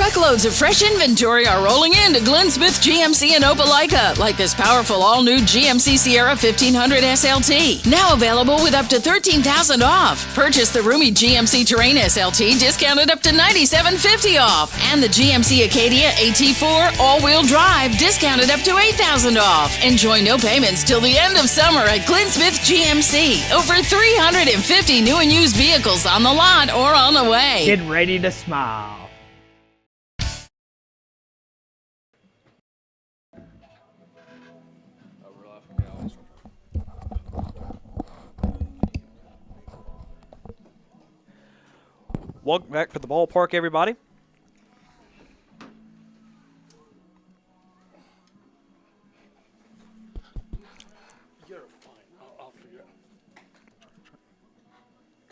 Truckloads of fresh inventory are rolling into Glenn Smith GMC in Opelika, like this powerful all-new GMC Sierra 1500 SLT. Now available with up to $13,000 off. Purchase the roomy GMC Terrain SLT discounted up to $97.50 off. And the GMC Acadia AT4 all-wheel drive discounted up to $8,000 off. Enjoy no payments till the end of summer at Glenn Smith GMC. Over 350 new and used vehicles on the lot or on the way. Get ready to smile. Welcome back to the ballpark, everybody. You're fine. I'll figure it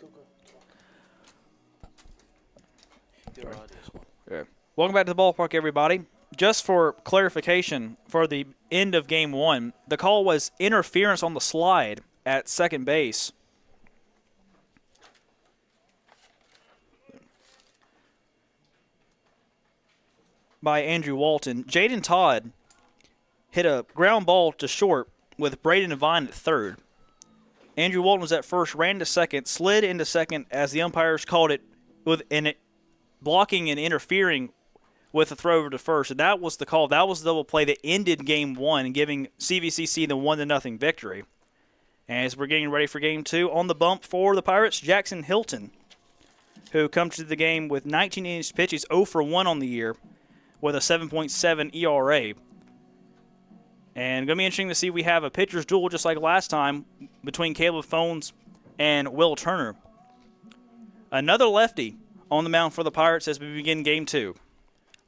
out. Go. There are this one. Yeah. Welcome back to the ballpark, everybody. Just for clarification, for the end of Game 1, the call was interference on the slide at second base. By Andrew Walton. Jaden Todd hit a ground ball to short with Braden Devine at third. Andrew Walton was at first, ran to second, slid into second as the umpires called it blocking and interfering with the throw over to first. And that was the call. That was the double play that ended Game 1 giving CVCC the 1-0 victory. As we're getting ready for Game 2, on the bump for the Pirates, Jackson Hilton, who comes to the game with 19 innings pitched. He's 0 for 1 on the year, with a 7.7 ERA. And going to be interesting to see, we have a pitcher's duel just like last time between Caleb Fones and Will Turner. Another lefty on the mound for the Pirates as we begin Game 2.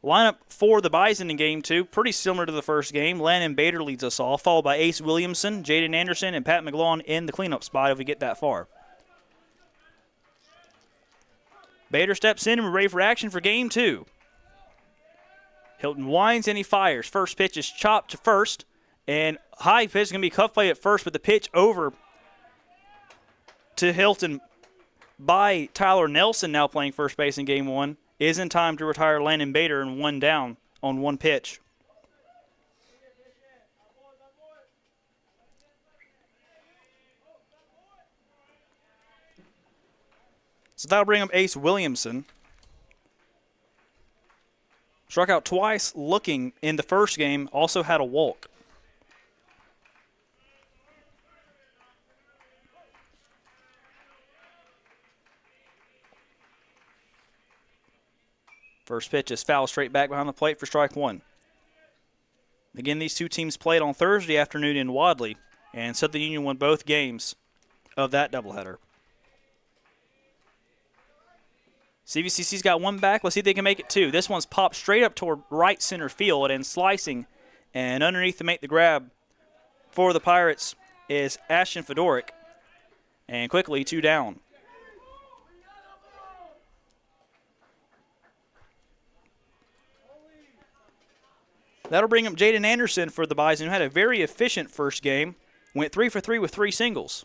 Lineup for the Bison in Game 2, pretty similar to the first game. Landon Bader leads us off, followed by Ace Williamson, Jaden Anderson, and Pat McGlaughlin in the cleanup spot if we get that far. Bader steps in and we're ready for action for Game 2. Hilton winds and he fires. First pitch is chopped to first. And high pitch is going to be cuff play at first, but the pitch over to Hilton by Tyler Nelson, now playing first base in Game 1, is in time to retire Landon Bader and one down on one pitch. So that'll bring up Ace Williamson. Struck out twice looking in the first game, also had a walk. First pitch is foul straight back behind the plate for strike one. Again, these two teams played on Thursday afternoon in Wadley, and Southern Union won both games of that doubleheader. CVCC's got one back. Let's see if they can make it two. This one's popped straight up toward right center field and slicing. And underneath to make the grab for the Pirates is Ashton Fedoric. And quickly, two down. That'll bring up Jaden Anderson for the Bison, who had a very efficient first game. Went 3 for 3 with 3 singles.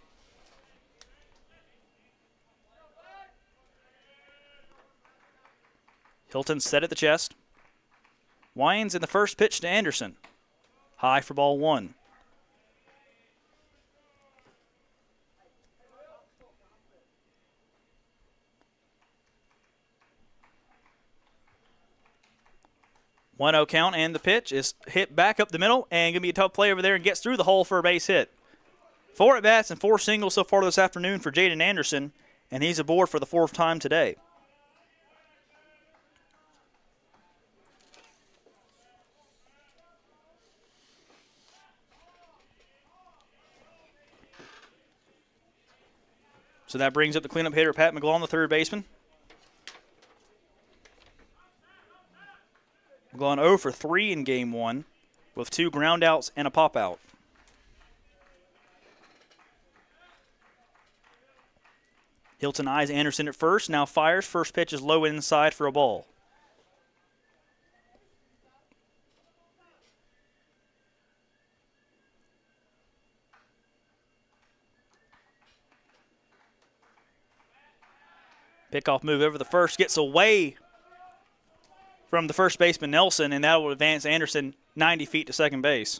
Hilton set at the chest. Winds in the first pitch to Anderson. High for ball one. One 0 count, and the pitch is hit back up the middle, and going to be a tough play over there and gets through the hole for a base hit. 4 at-bats and 4 singles so far this afternoon for Jaden Anderson, and he's aboard for the 4th time today. So that brings up the cleanup hitter, Pat McGlaughlin, the third baseman. McGlaughlin 0 for 3 in Game 1 with 2 ground outs and a pop out. Hilton eyes Anderson at first, now fires. First pitch is low inside for a ball. Pickoff move over the first, gets away from the first baseman Nelson, and that will advance Anderson 90 feet to second base.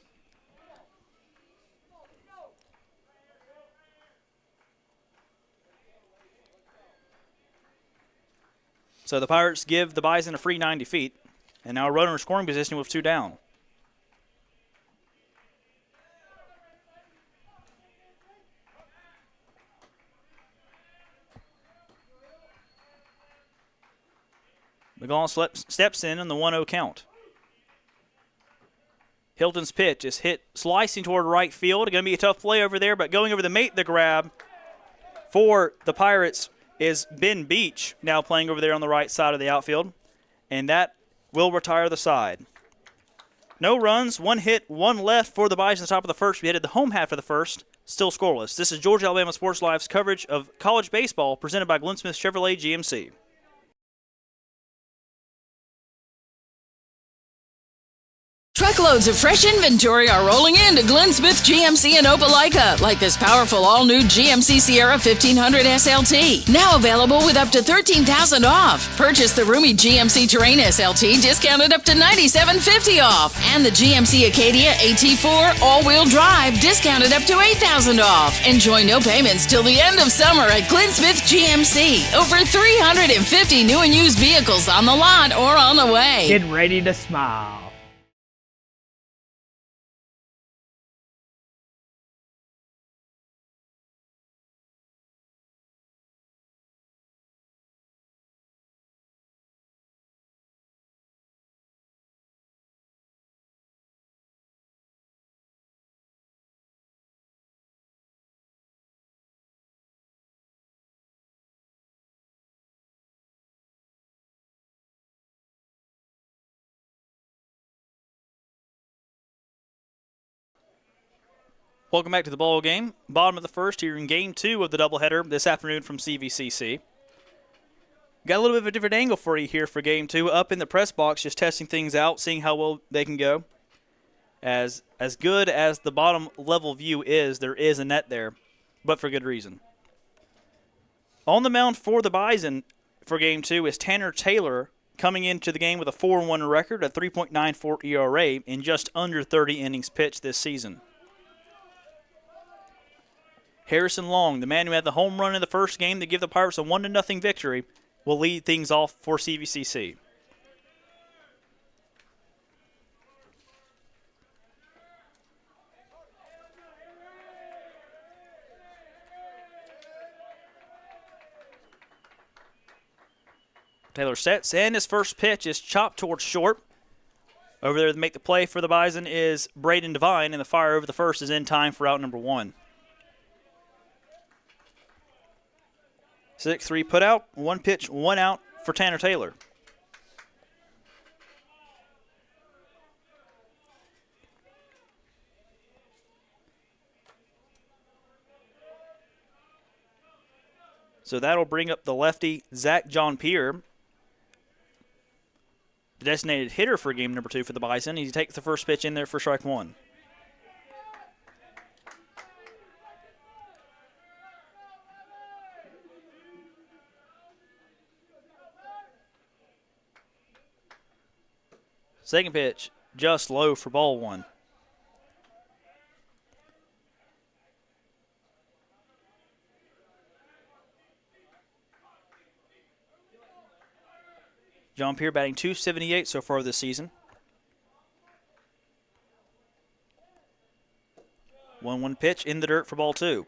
So the Pirates give the Bison a free 90 feet, and now a runner in scoring position with 2 down. McGaughan steps in on the 1-0 count. Hilton's pitch is hit slicing toward right field. Going to be a tough play over there, but going over to make the grab for the Pirates is Ben Beach, now playing over there on the right side of the outfield, and that will retire the side. No runs, 1 hit, 1 left for the Bison at the top of the first. We headed the home half of the first, still scoreless. This is Georgia Alabama Sports Live's coverage of college baseball presented by Glenn Smith Chevrolet GMC. Truckloads of fresh inventory are rolling into Glenn Smith GMC in Opelika, like this powerful all-new GMC Sierra 1500 SLT. Now available with up to $13,000 off. Purchase the roomy GMC Terrain SLT, discounted up to $97.50 off. And the GMC Acadia AT4 all-wheel drive, discounted up to $8,000 off. Enjoy no payments till the end of summer at Glenn Smith GMC. Over 350 new and used vehicles on the lot or on the way. Get ready to smile. Welcome back to the ball game. Bottom of the first here in Game 2 of the doubleheader this afternoon from CVCC. Got a little bit of a different angle for you here for Game 2. Up in the press box, just testing things out, seeing how well they can go. As good as the bottom level view is, there is a net there, but for good reason. On the mound for the Bison for Game 2 is Tanner Taylor, coming into the game with a 4-1 record, a 3.94 ERA, in just under 30 innings pitched this season. Harrison Long, the man who had the home run in the first game to give the Pirates a 1-0 victory, will lead things off for CVCC. Taylor sets, and his first pitch is chopped towards short. Over there to make the play for the Bison is Braden Devine, and the fire over the first is in time for out number 1. 6-3 put out, 1 pitch, 1 out for Tanner Taylor. So that'll bring up the lefty, Zach John Pierre, the designated hitter for game number 2 for the Bison. He takes the first pitch in there for strike 1. Second pitch, just low for ball 1. John Pierre batting .278 so far this season. 1-1 pitch in the dirt for ball 2.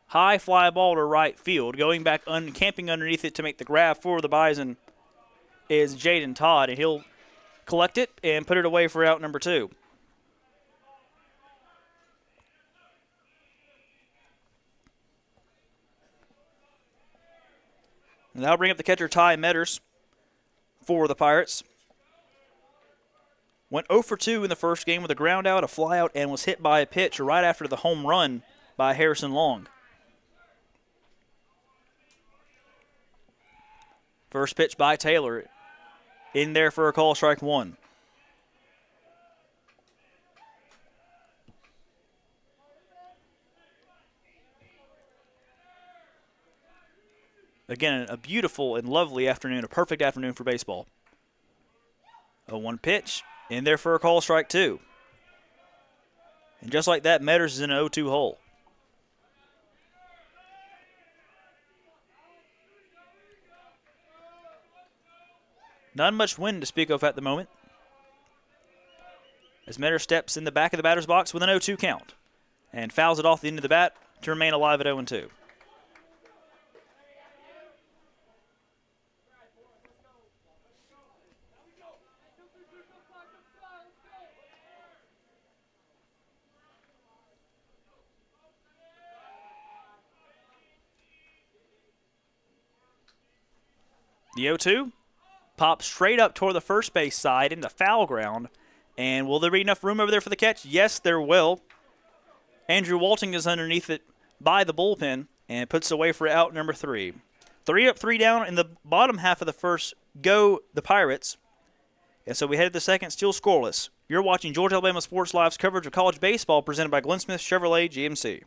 High fly ball to right field. Going back, camping underneath it to make the grab for the Bison is Jaden Todd, and he'll collect it and put it away for out number 2. And that'll bring up the catcher Ty Metters for the Pirates. Went 0 for 2 in the first game with a ground out, a fly out, and was hit by a pitch right after the home run by Harrison Long. First pitch by Taylor. In there for a call, strike one. Again, a beautiful and lovely afternoon, a perfect afternoon for baseball. 0-1 pitch. In there for a call, strike two. And just like that, Metters is in an 0-2 hole. Not much wind to speak of at the moment, as Metters steps in the back of the batter's box with an 0-2 count and fouls it off the end of the bat to remain alive at 0-2. The 0-2 pops straight up toward the first base side in the foul ground. And will there be enough room over there for the catch? Yes, there will. Andrew Walton is underneath it by the bullpen and puts it away for out number 3. 3 up, 3 down in the bottom half of the first. Go the Pirates. And so we head to the second, still scoreless. You're watching Georgia Alabama Sports Live's coverage of college baseball presented by Glenn Smith Chevrolet GMC.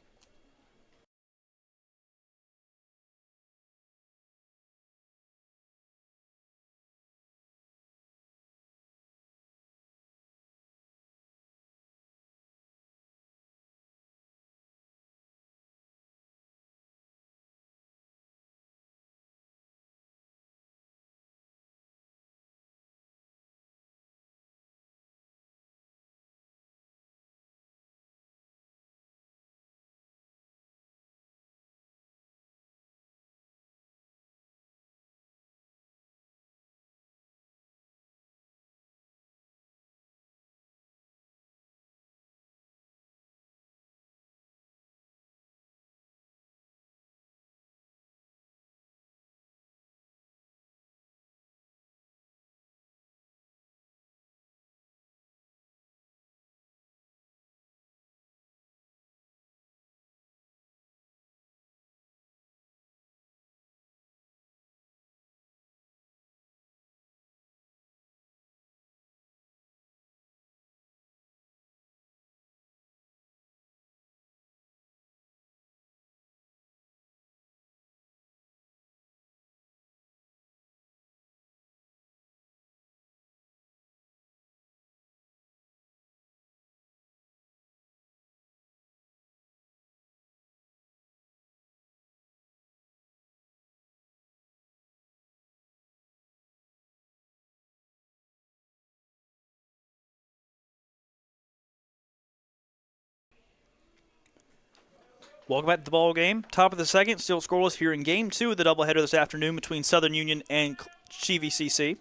Welcome back to the ball game. Top of the second, still scoreless here in Game 2 of the doubleheader this afternoon between Southern Union and CVCC.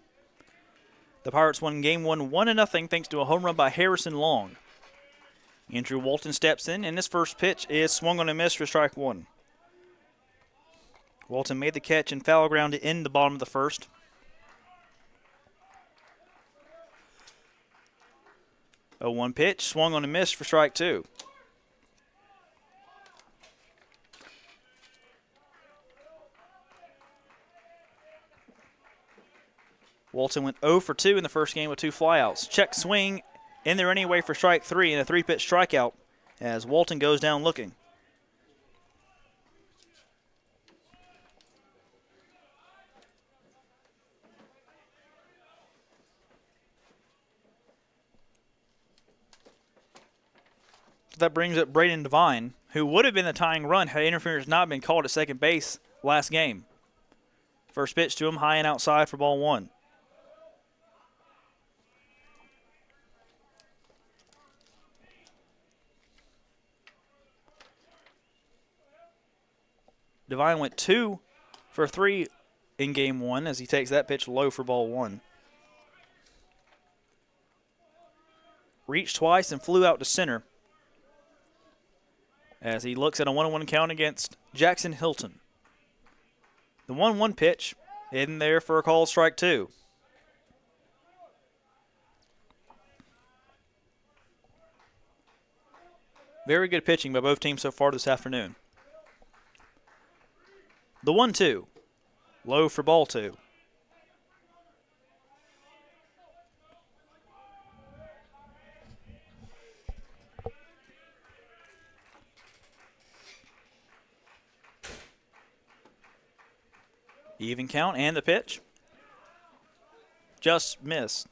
The Pirates won Game 1 1-0 thanks to a home run by Harrison Long. Andrew Walton steps in, and his first pitch is swung on a miss for strike one. Walton made the catch and foul ground to end the bottom of the first. A 0-1 pitch, swung on a miss for strike two. Walton went 0 for 2 in the first game with 2 flyouts. Check swing in there anyway for strike 3 and a 3-pitch strikeout as Walton goes down looking. So that brings up Braden Devine, who would have been the tying run had interference not been called at second base last game. First pitch to him, high and outside for ball one. Devine went 2 for 3 in game one as he takes that pitch low for ball one. Reached twice and flew out to center as he looks at a 1-1 count against Jackson Hilton. The 1-1 pitch in there for a call, strike two. Very good pitching by both teams so far this afternoon. The 1-2, low for ball two. Even count and the pitch. Just missed.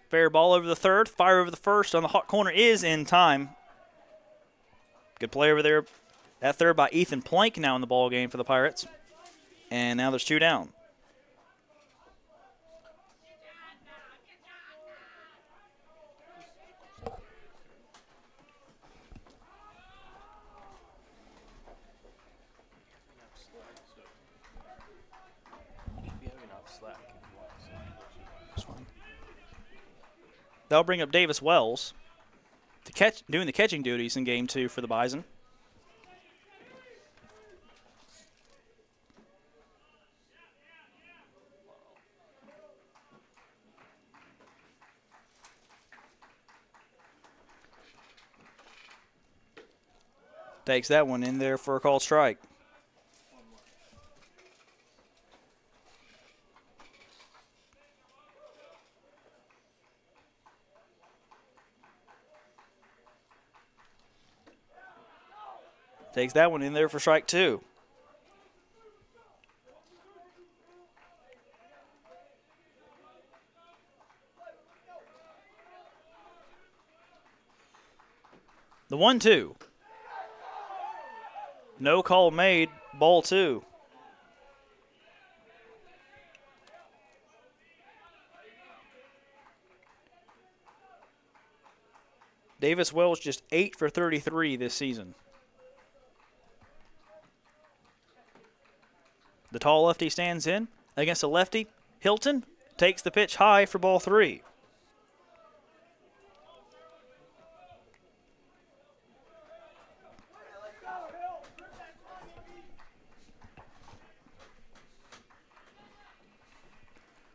Fair ball over the third. Fire over the first on the hot corner is in time. Good play over there at third by Ethan Plank now in the ball game for the Pirates. And now there's 2 down. That'll bring up Davis Wells to doing the catching duties in game 2 for the Bison. Takes that one in there for a called strike. Takes that one in there for strike 2. The 1-2. No call made, ball 2. Davis Wells just 8 for 33 this season. The tall lefty stands in against a lefty. Hilton takes the pitch high for ball 3.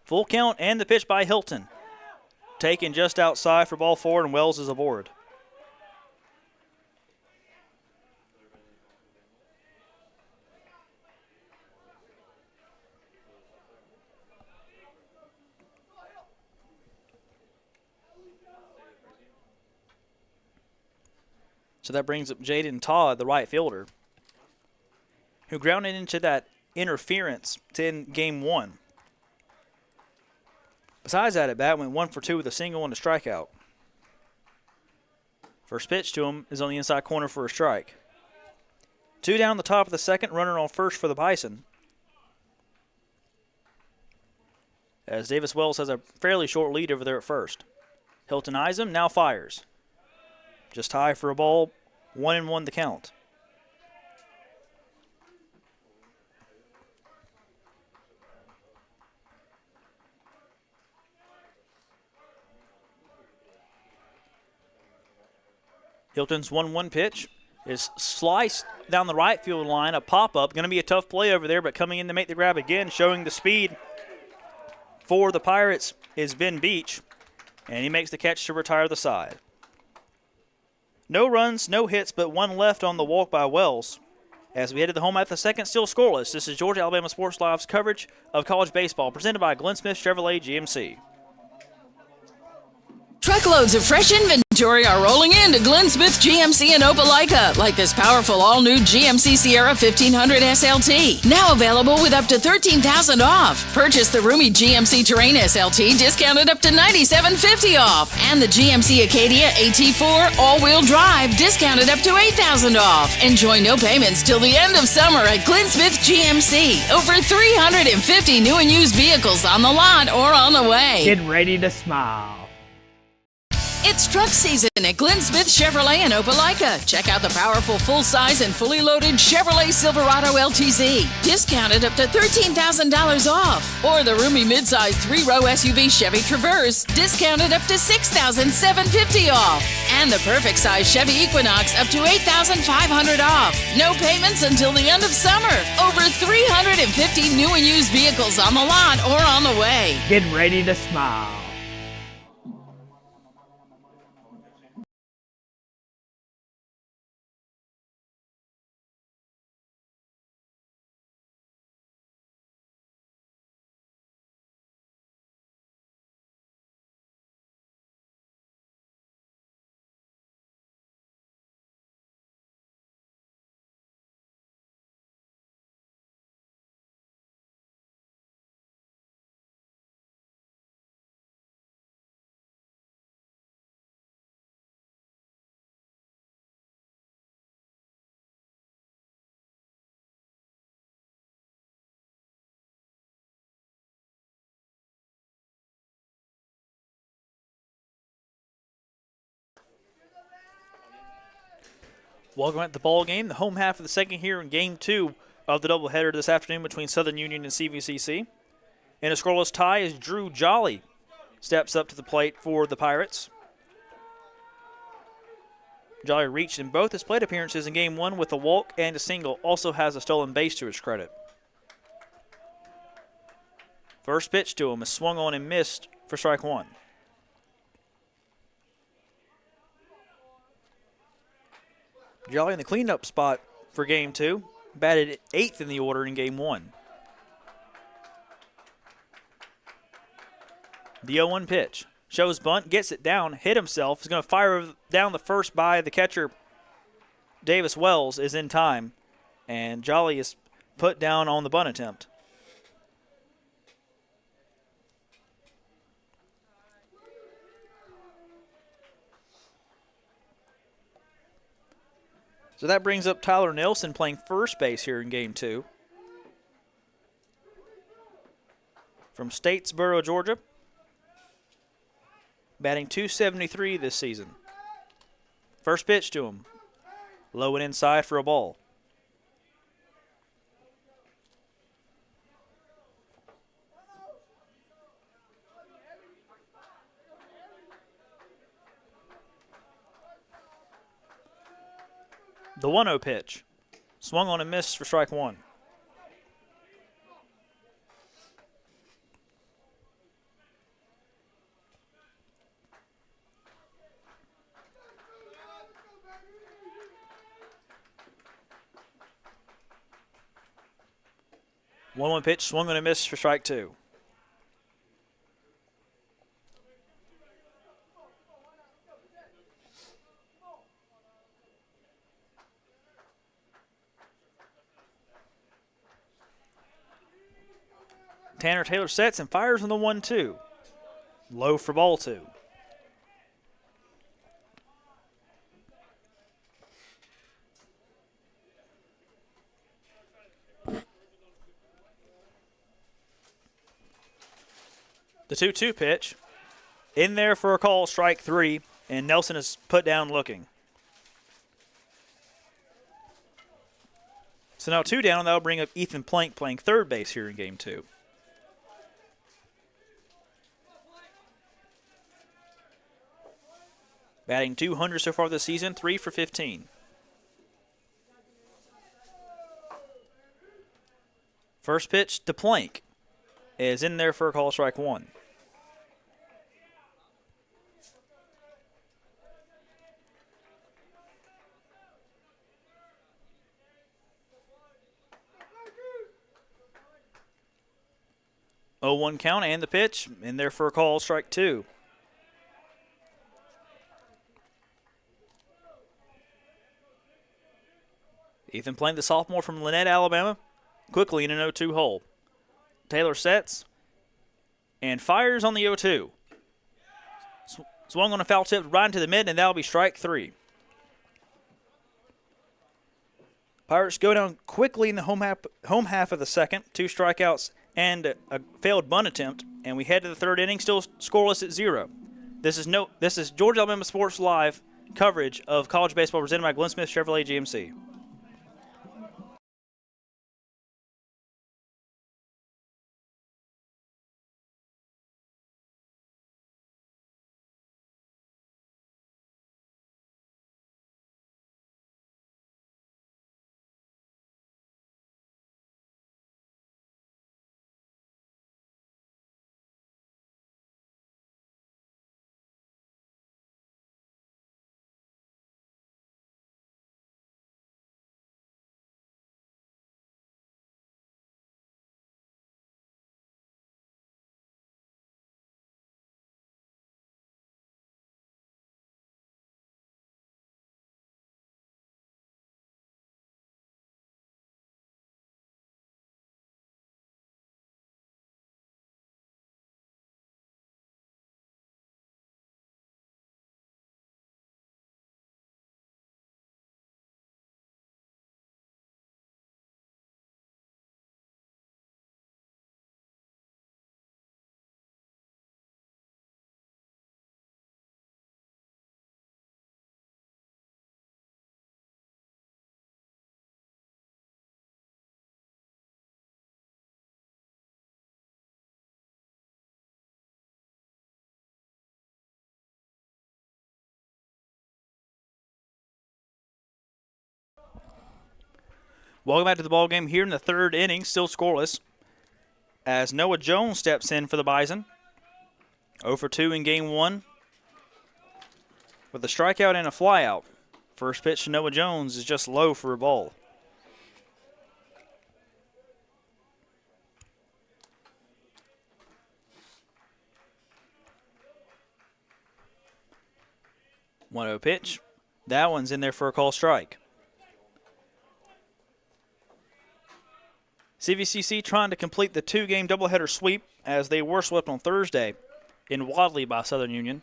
Full count and the pitch by Hilton. Taken just outside for ball 4, and Wells is aboard. So that brings up Jaden Todd, the right fielder, who grounded into that interference to end game 1. Besides that, at bat went 1 for 2 with a single and a strikeout. First pitch to him is on the inside corner for a strike. 2 down the top of the second, runner on first for the Bison. As Davis Wells has a fairly short lead over there at first. Hilton eyes him, now fires. Just high for a ball, 1-1 the count. Hilton's 1-1 pitch is sliced down the right field line, a pop-up. Going to be a tough play over there, but coming in to make the grab again, showing the speed for the Pirates is Ben Beach, and he makes the catch to retire the side. No runs, no hits, but 1 left on the walk by Wells. As we head to the home at the second, still scoreless. This is Georgia Alabama Sports Live's coverage of college baseball, presented by Glenn Smith Chevrolet GMC. Truckloads of fresh inventory are rolling into Glenn Smith GMC in Opelika, like this powerful all-new GMC Sierra 1500 SLT. Now available with up to $13,000 off. Purchase the roomy GMC Terrain SLT, discounted up to $97.50 off. And the GMC Acadia AT4 all-wheel drive, discounted up to $8,000 off. Enjoy no payments till the end of summer at Glenn Smith GMC. Over 350 new and used vehicles on the lot or on the way. Get ready to smile. It's truck season at Glenn Smith Chevrolet in Opelika. Check out the powerful full-size and fully loaded Chevrolet Silverado LTZ, discounted up to $13,000 off. Or the roomy midsize 3-row SUV Chevy Traverse, discounted up to $6,750 off. And the perfect size Chevy Equinox up to $8,500 off. No payments until the end of summer. Over 350 new and used vehicles on the lot or on the way. Get ready to smile. Welcome at the ball game, the home half of the second here in Game 2 of the doubleheader this afternoon between Southern Union and CVCC. In a scoreless tie as Drew Jolly steps up to the plate for the Pirates. Jolly reached in both his plate appearances in Game 1 with a walk and a single. Also has a stolen base to his credit. First pitch to him is swung on and missed for strike one. Jolly in the cleanup spot for Game 2. Batted 8th in the order in Game 1. The 0-1 pitch. Shows bunt, gets it down, hit himself. Is going to fire down the first by the catcher. Davis Wells is in time. And Jolly is put down on the bunt attempt. So that brings up Tyler Nelson playing first base here in Game 2. From Statesboro, Georgia. Batting .273 this season. First pitch to him. Low and inside for a ball. The 1-0 pitch. Swung on and missed for strike one. One pitch, swung on and missed for strike two. Tanner Taylor sets and fires on the 1-2. Low for ball two. The 2-2 pitch. In there for a call, strike three, and Nelson is put down looking. So now two down, that'll bring up Ethan Plank playing third base here in Game 2. Batting .200 so far this season, 3 for 15. First pitch to Plank is in there for a call, strike one. Oh, 1 count and the pitch in there for a call, strike two. Ethan Plank, the sophomore from Lynette, Alabama, quickly in an 0-2 hole. Taylor sets and fires on the 0-2. Swung on a foul tip right into the mid, and that'll be strike three. Pirates go down quickly in the home half of the second. 2 strikeouts and a failed bunt attempt, and we head to the third inning, still scoreless at 0. This is Georgia Alabama Sports Live coverage of college baseball presented by Glenn Smith Chevrolet GMC. Welcome back to the ball game here in the third inning, still scoreless, as Noah Jones steps in for the Bison. 0 for 2 in game one with a strikeout and a flyout. First pitch to Noah Jones is just low for a ball. One 0 pitch. That one's in there for a call strike. CVCC trying to complete the two-game doubleheader sweep as they were swept on Thursday in Wadley by Southern Union.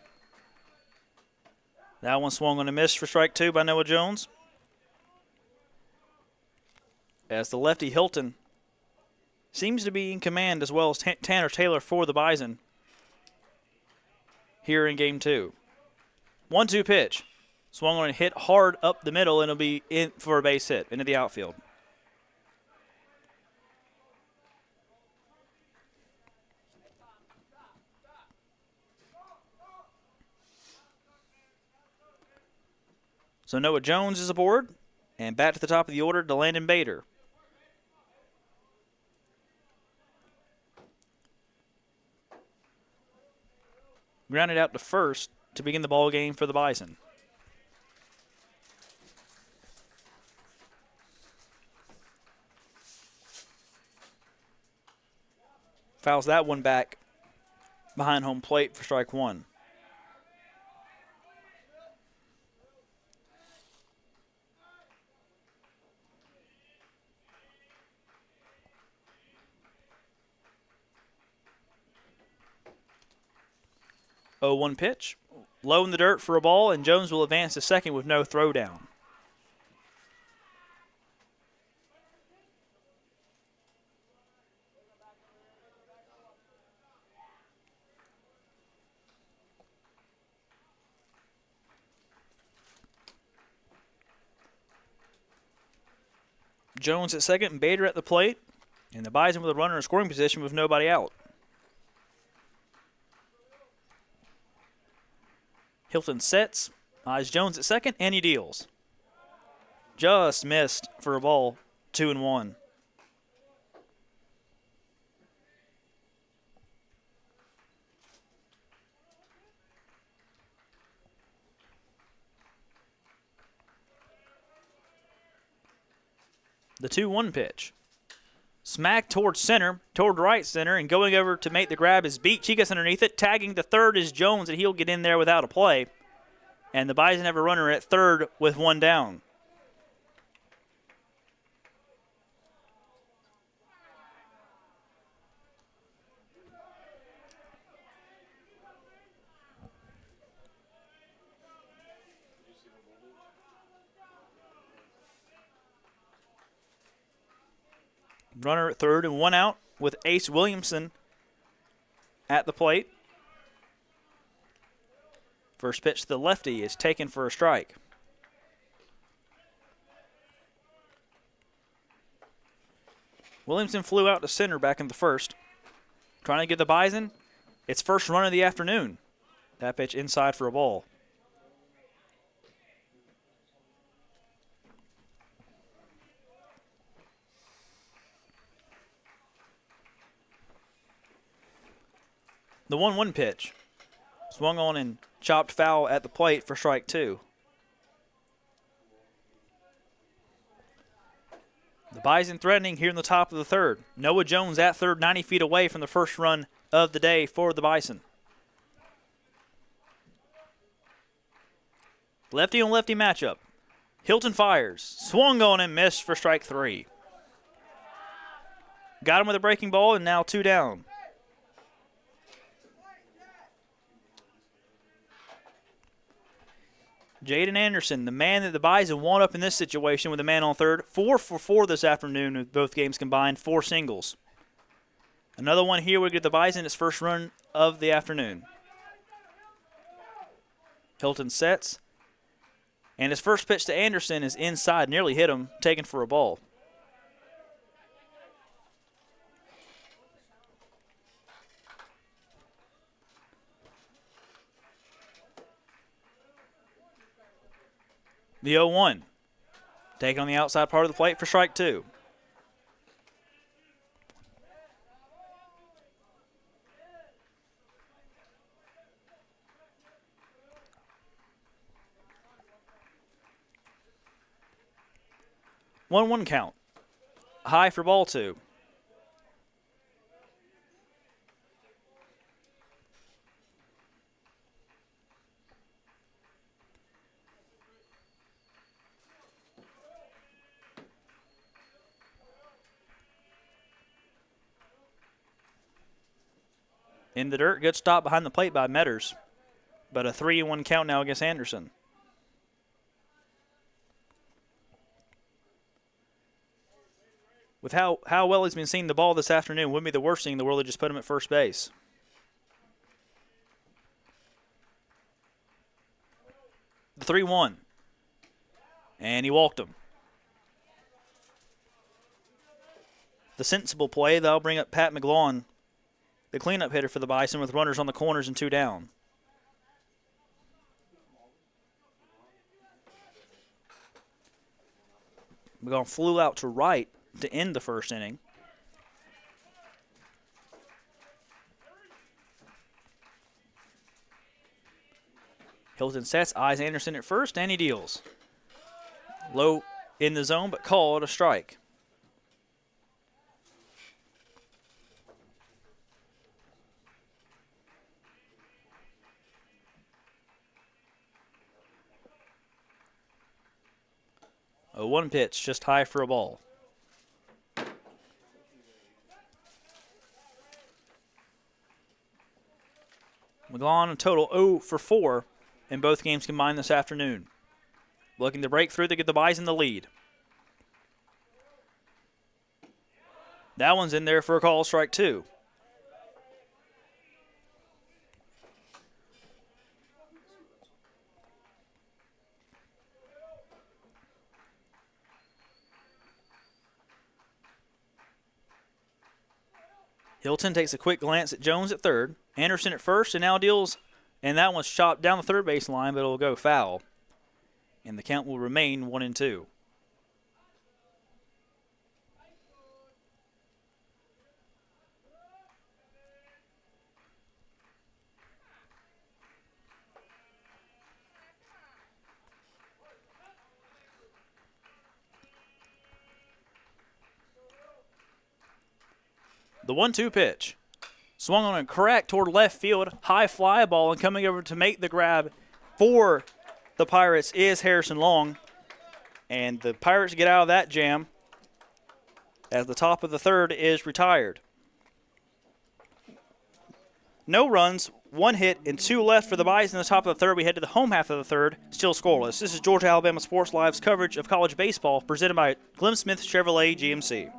That one swung on a miss for strike two by Noah Jones. As the lefty Hilton seems to be in command as well as Tanner Taylor for the Bison here in game two. 1-2 pitch. Swung on and hit hard up the middle, and it'll be in for a base hit into the outfield. So Noah Jones is aboard, and back to the top of the order to Landon Bader. Grounded out to first to begin the ball game for the Bison. Fouls that one back behind home plate for strike one. Oh, 1 pitch. Low in the dirt for a ball, and Jones will advance to second with no throw down. Jones at second and Bader at the plate, and the Bison with a runner in scoring position with nobody out. Hilton sets, eyes Jones at second, and he deals. Just missed for a ball, 2-1. The 2-1 pitch. Smack towards center, toward right center, and going over to make the grab is Beach. He gets underneath it. Tagging to third is Jones, and he'll get in there without a play. And the Bison have a runner at third with one down. Runner at third and one out with Ace Williamson at the plate. First pitch to the lefty is taken for a strike. Williamson flew out to center back in the first. Trying to give the Bison its first run of the afternoon. That pitch inside for a ball. The 1-1 pitch. Swung on and chopped foul at the plate for strike two. The Bison threatening here in the top of the third. Noah Jones at third, 90 feet away from the first run of the day for the Bison. Lefty on lefty matchup. Hilton fires. Swung on and missed for strike three. Got him with a breaking ball, and now two down. Jaden Anderson, the man that the Bison want up in this situation with a man on third. 4 for 4 this afternoon with both games combined, 4 singles. Another one here would give the Bison its first run of the afternoon. Hilton sets. And his first pitch to Anderson is inside, nearly hit him, taken for a ball. The 0-1. Take on the outside part of the plate for strike 2. One count. High for ball 2. In the dirt, good stop behind the plate by Metters. But a 3-1 count now against Anderson. With how well he's been seeing the ball this afternoon, wouldn't be the worst thing in the world to just put him at first base. The 3-1. And he walked him. The sensible play, that'll bring up Pat McGlawn, the cleanup hitter for the Bison, with runners on the corners and 2 down. McGlawn flew out to right to end the first inning. Hilton sets, eyes Anderson at first, and he deals. Low in the zone, but called a strike. A 1 pitch, just high for a ball. McGlawn a total 0 for 4 in both games combined this afternoon. Looking to break through to get the Bison the lead. That one's in there for a call, strike 2. Hilton takes a quick glance at Jones at third. Anderson at first, and now deals, and that one's chopped down the third base line, but it'll go foul. And the count will remain 1-2. The 1-2 pitch. Swung on a crack toward left field. High fly ball, and coming over to make the grab for the Pirates is Harrison Long. And the Pirates get out of that jam as the top of the third is retired. No runs, 1 hit, and 2 left for the Bison in the top of the third. We head to the home half of the third, still scoreless. This is Georgia Alabama Sports Live's coverage of college baseball presented by Glenn Smith Chevrolet GMC.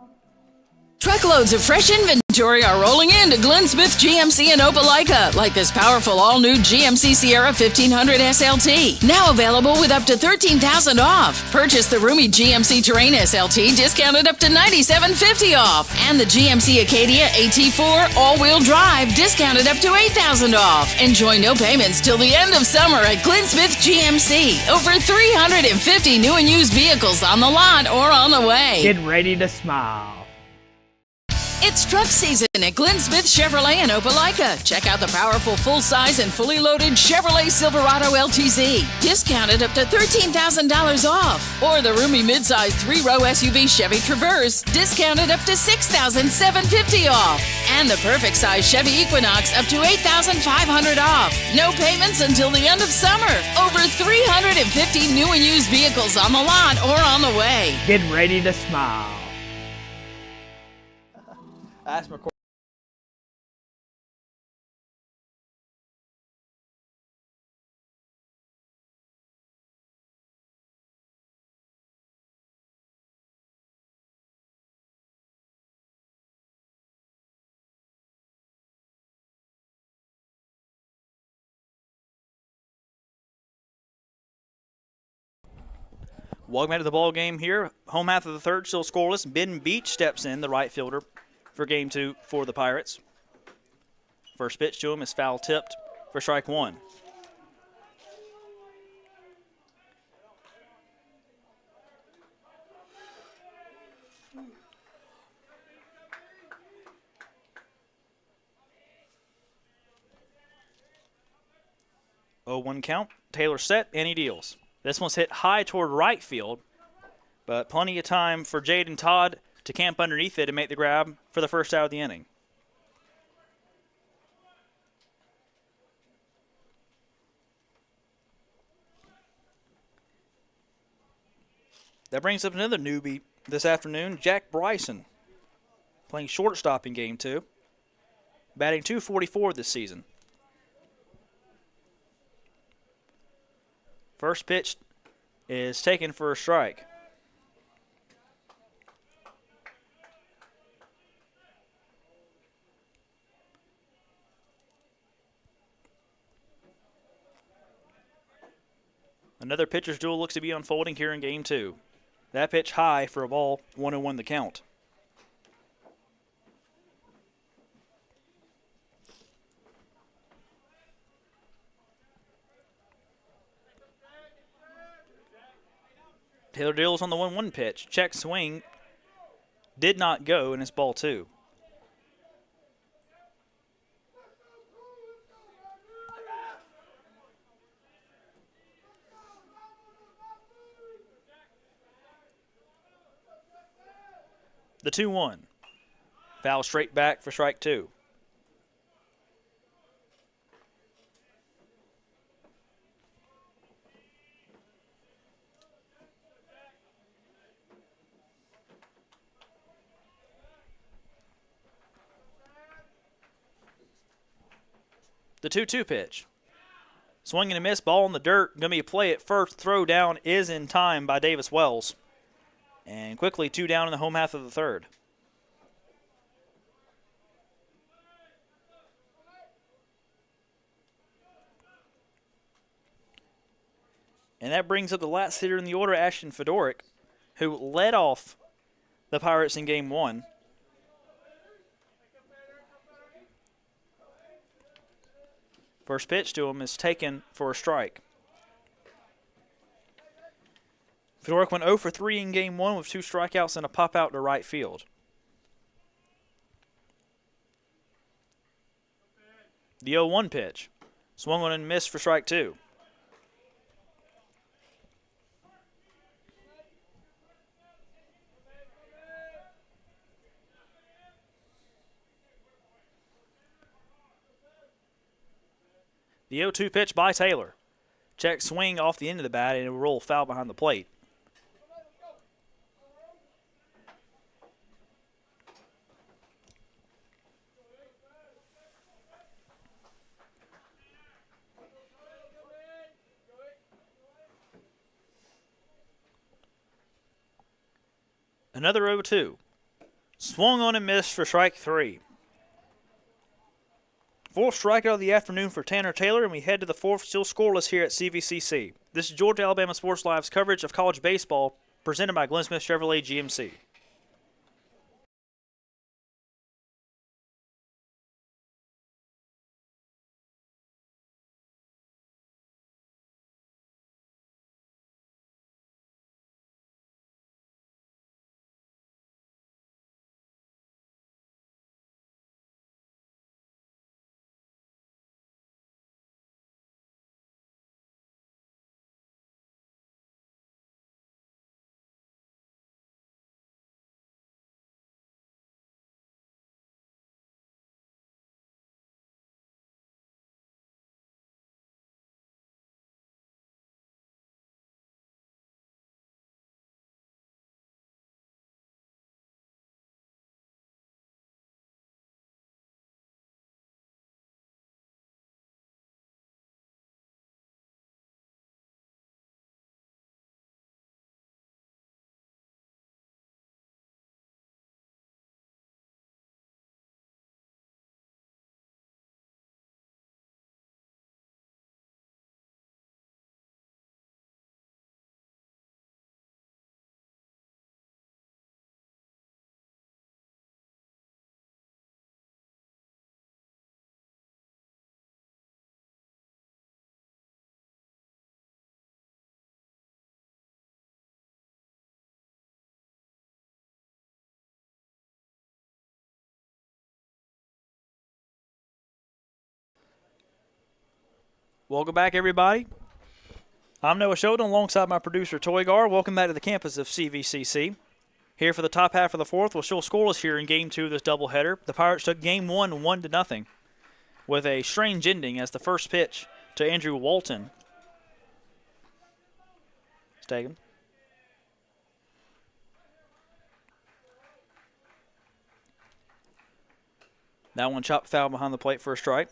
Truckloads of fresh inventory are rolling into Glenn Smith GMC in Opelika, like this powerful all-new GMC Sierra 1500 SLT. Now available with up to $13,000 off. Purchase the roomy GMC Terrain SLT, discounted up to $97.50 off. And the GMC Acadia AT4 all-wheel drive, discounted up to $8,000 off. Enjoy no payments till the end of summer at Glenn Smith GMC. Over 350 new and used vehicles on the lot or on the way. Get ready to smile. It's truck season at Glenn Smith Chevrolet in Opelika. Check out the powerful full-size and fully loaded Chevrolet Silverado LTZ, discounted up to $13,000 off. Or the roomy midsize 3-row SUV Chevy Traverse, discounted up to $6,750 off. And the perfect size Chevy Equinox up to $8,500 off. No payments until the end of summer. Over 350 new and used vehicles on the lot or on the way. Get ready to smile. Ask McCoy. Welcome back to the ball game here. Home half of the third, still scoreless. Ben Beach steps in, the right fielder, for game 2 for the Pirates. First pitch to him is foul tipped for strike 1. Oh, 1 count. Taylor set, and he deals. This one's hit high toward right field, but plenty of time for Jaden Todd to camp underneath it and make the grab for the first out of the inning. That brings up another newbie this afternoon, Jack Bryson, playing shortstop in Game 2, batting .244 this season. First pitch is taken for a strike. Another pitcher's duel looks to be unfolding here in Game 2. That pitch high for a ball, 1-1 the count. Taylor deals on the 1-1 pitch. Check swing. Did not go, and it's ball 2. The 2-1. Foul straight back for strike 2. The 2-2 pitch. Swing and a miss, ball in the dirt. Going to be a play at first. Throw down is in time by Davis Wells. And quickly 2 down in the home half of the third. And that brings up the last hitter in the order, Ashton Fedoric, who led off the Pirates in Game 1. First pitch to him is taken for a strike. Fedoric went 0 for 3 in Game 1 with 2 strikeouts and a pop out to right field. The 0-1 pitch. Swung on and missed for strike 2. The 0-2 pitch by Taylor. Check swing off the end of the bat and it will roll foul behind the plate. Another 0-2. Swung on and missed for strike 3. Fourth strikeout of the afternoon for Tanner Taylor, and we head to the fourth, still scoreless here at CVCC. This is Georgia Alabama Sports Live's coverage of college baseball, presented by Glenn Smith Chevrolet GMC. Welcome back, everybody. I'm Noah Sheldon alongside my producer, Toy Gar. Welcome back to the campus of CVCC. Here for the top half of the fourth, we're still scoreless here in Game 2 of this doubleheader. The Pirates took Game 1 1-0 with a strange ending as the first pitch to Andrew Walton. It's taken. That one chopped foul behind the plate for a strike.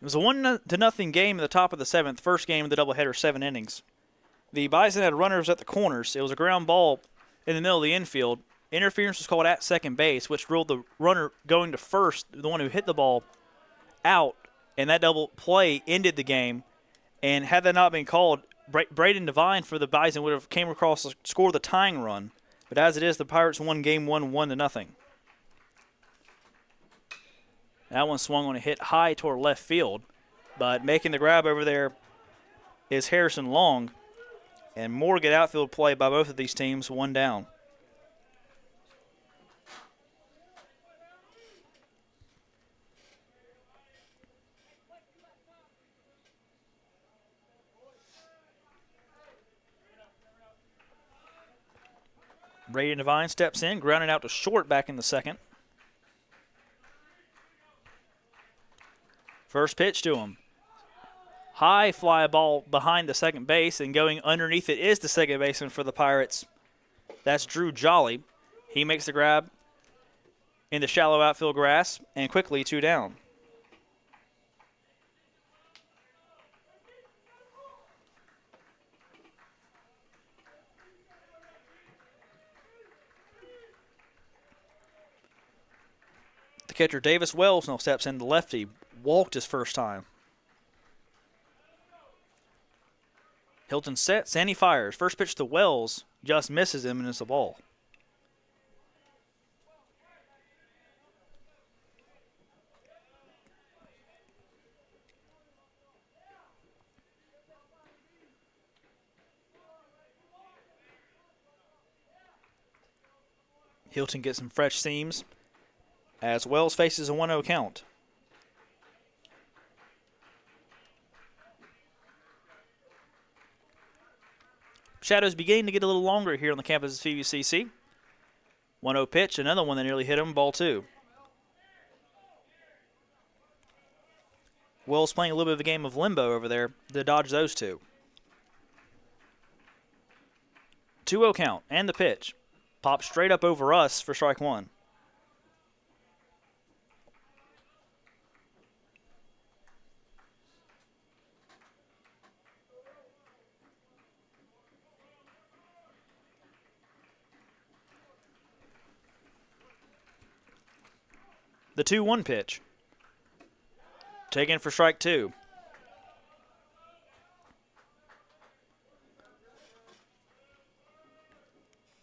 It was a 1-0 game at the top of the seventh, first game of the doubleheader, 7 innings. The Bison had runners at the corners. It was a ground ball in the middle of the infield. Interference was called at second base, which ruled the runner going to first, the one who hit the ball, out, and that double play ended the game. And had that not been called, Braden Devine for the Bison would have came across to score the tying run. But as it is, the Pirates won Game 1 1-0. That one swung on a hit high toward left field, but making the grab over there is Harrison Long, and more good outfield play by both of these teams, one down. Braden Devine steps in, grounded out to short back in the second. First pitch to him. High fly ball behind the second base, and going underneath it is the second baseman for the Pirates. That's Drew Jolly. He makes the grab in the shallow outfield grass, and quickly 2 down. The catcher Davis Wells now steps in. The lefty walked his first time. Hilton sets and he fires. First pitch to Wells just misses him, and it's a ball. Hilton gets some fresh seams as Wells faces a 1-0 count. Shadows beginning to get a little longer here on the campus of CVCC. 1-0 pitch, another one that nearly hit him, ball 2. Wells playing a little bit of a game of limbo over there to dodge those two. 2-0 count, and the pitch. Popped straight up over us for strike 1. The 2-1 pitch. Taken for strike 2.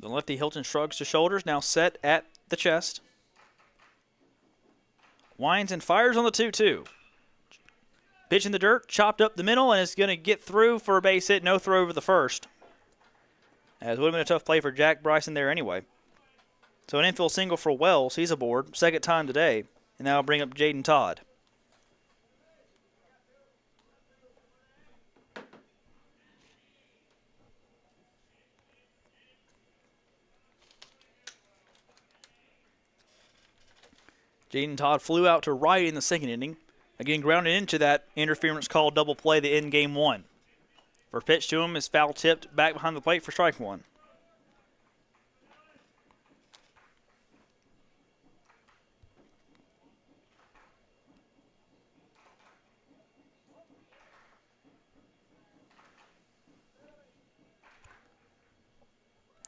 The lefty Hilton shrugs his shoulders, now set at the chest. Winds and fires on the 2-2. Pitch in the dirt, chopped up the middle, and it's going to get through for a base hit. No throw over the first. As would have been a tough play for Jack Bryson there anyway. So an infield single for Wells. He's aboard. Second time today. And now I'll bring up Jaden Todd. Jaden Todd flew out to right in the second inning. Again, grounded into that interference call double play to end Game 1. First pitch to him is foul tipped back behind the plate for strike 1.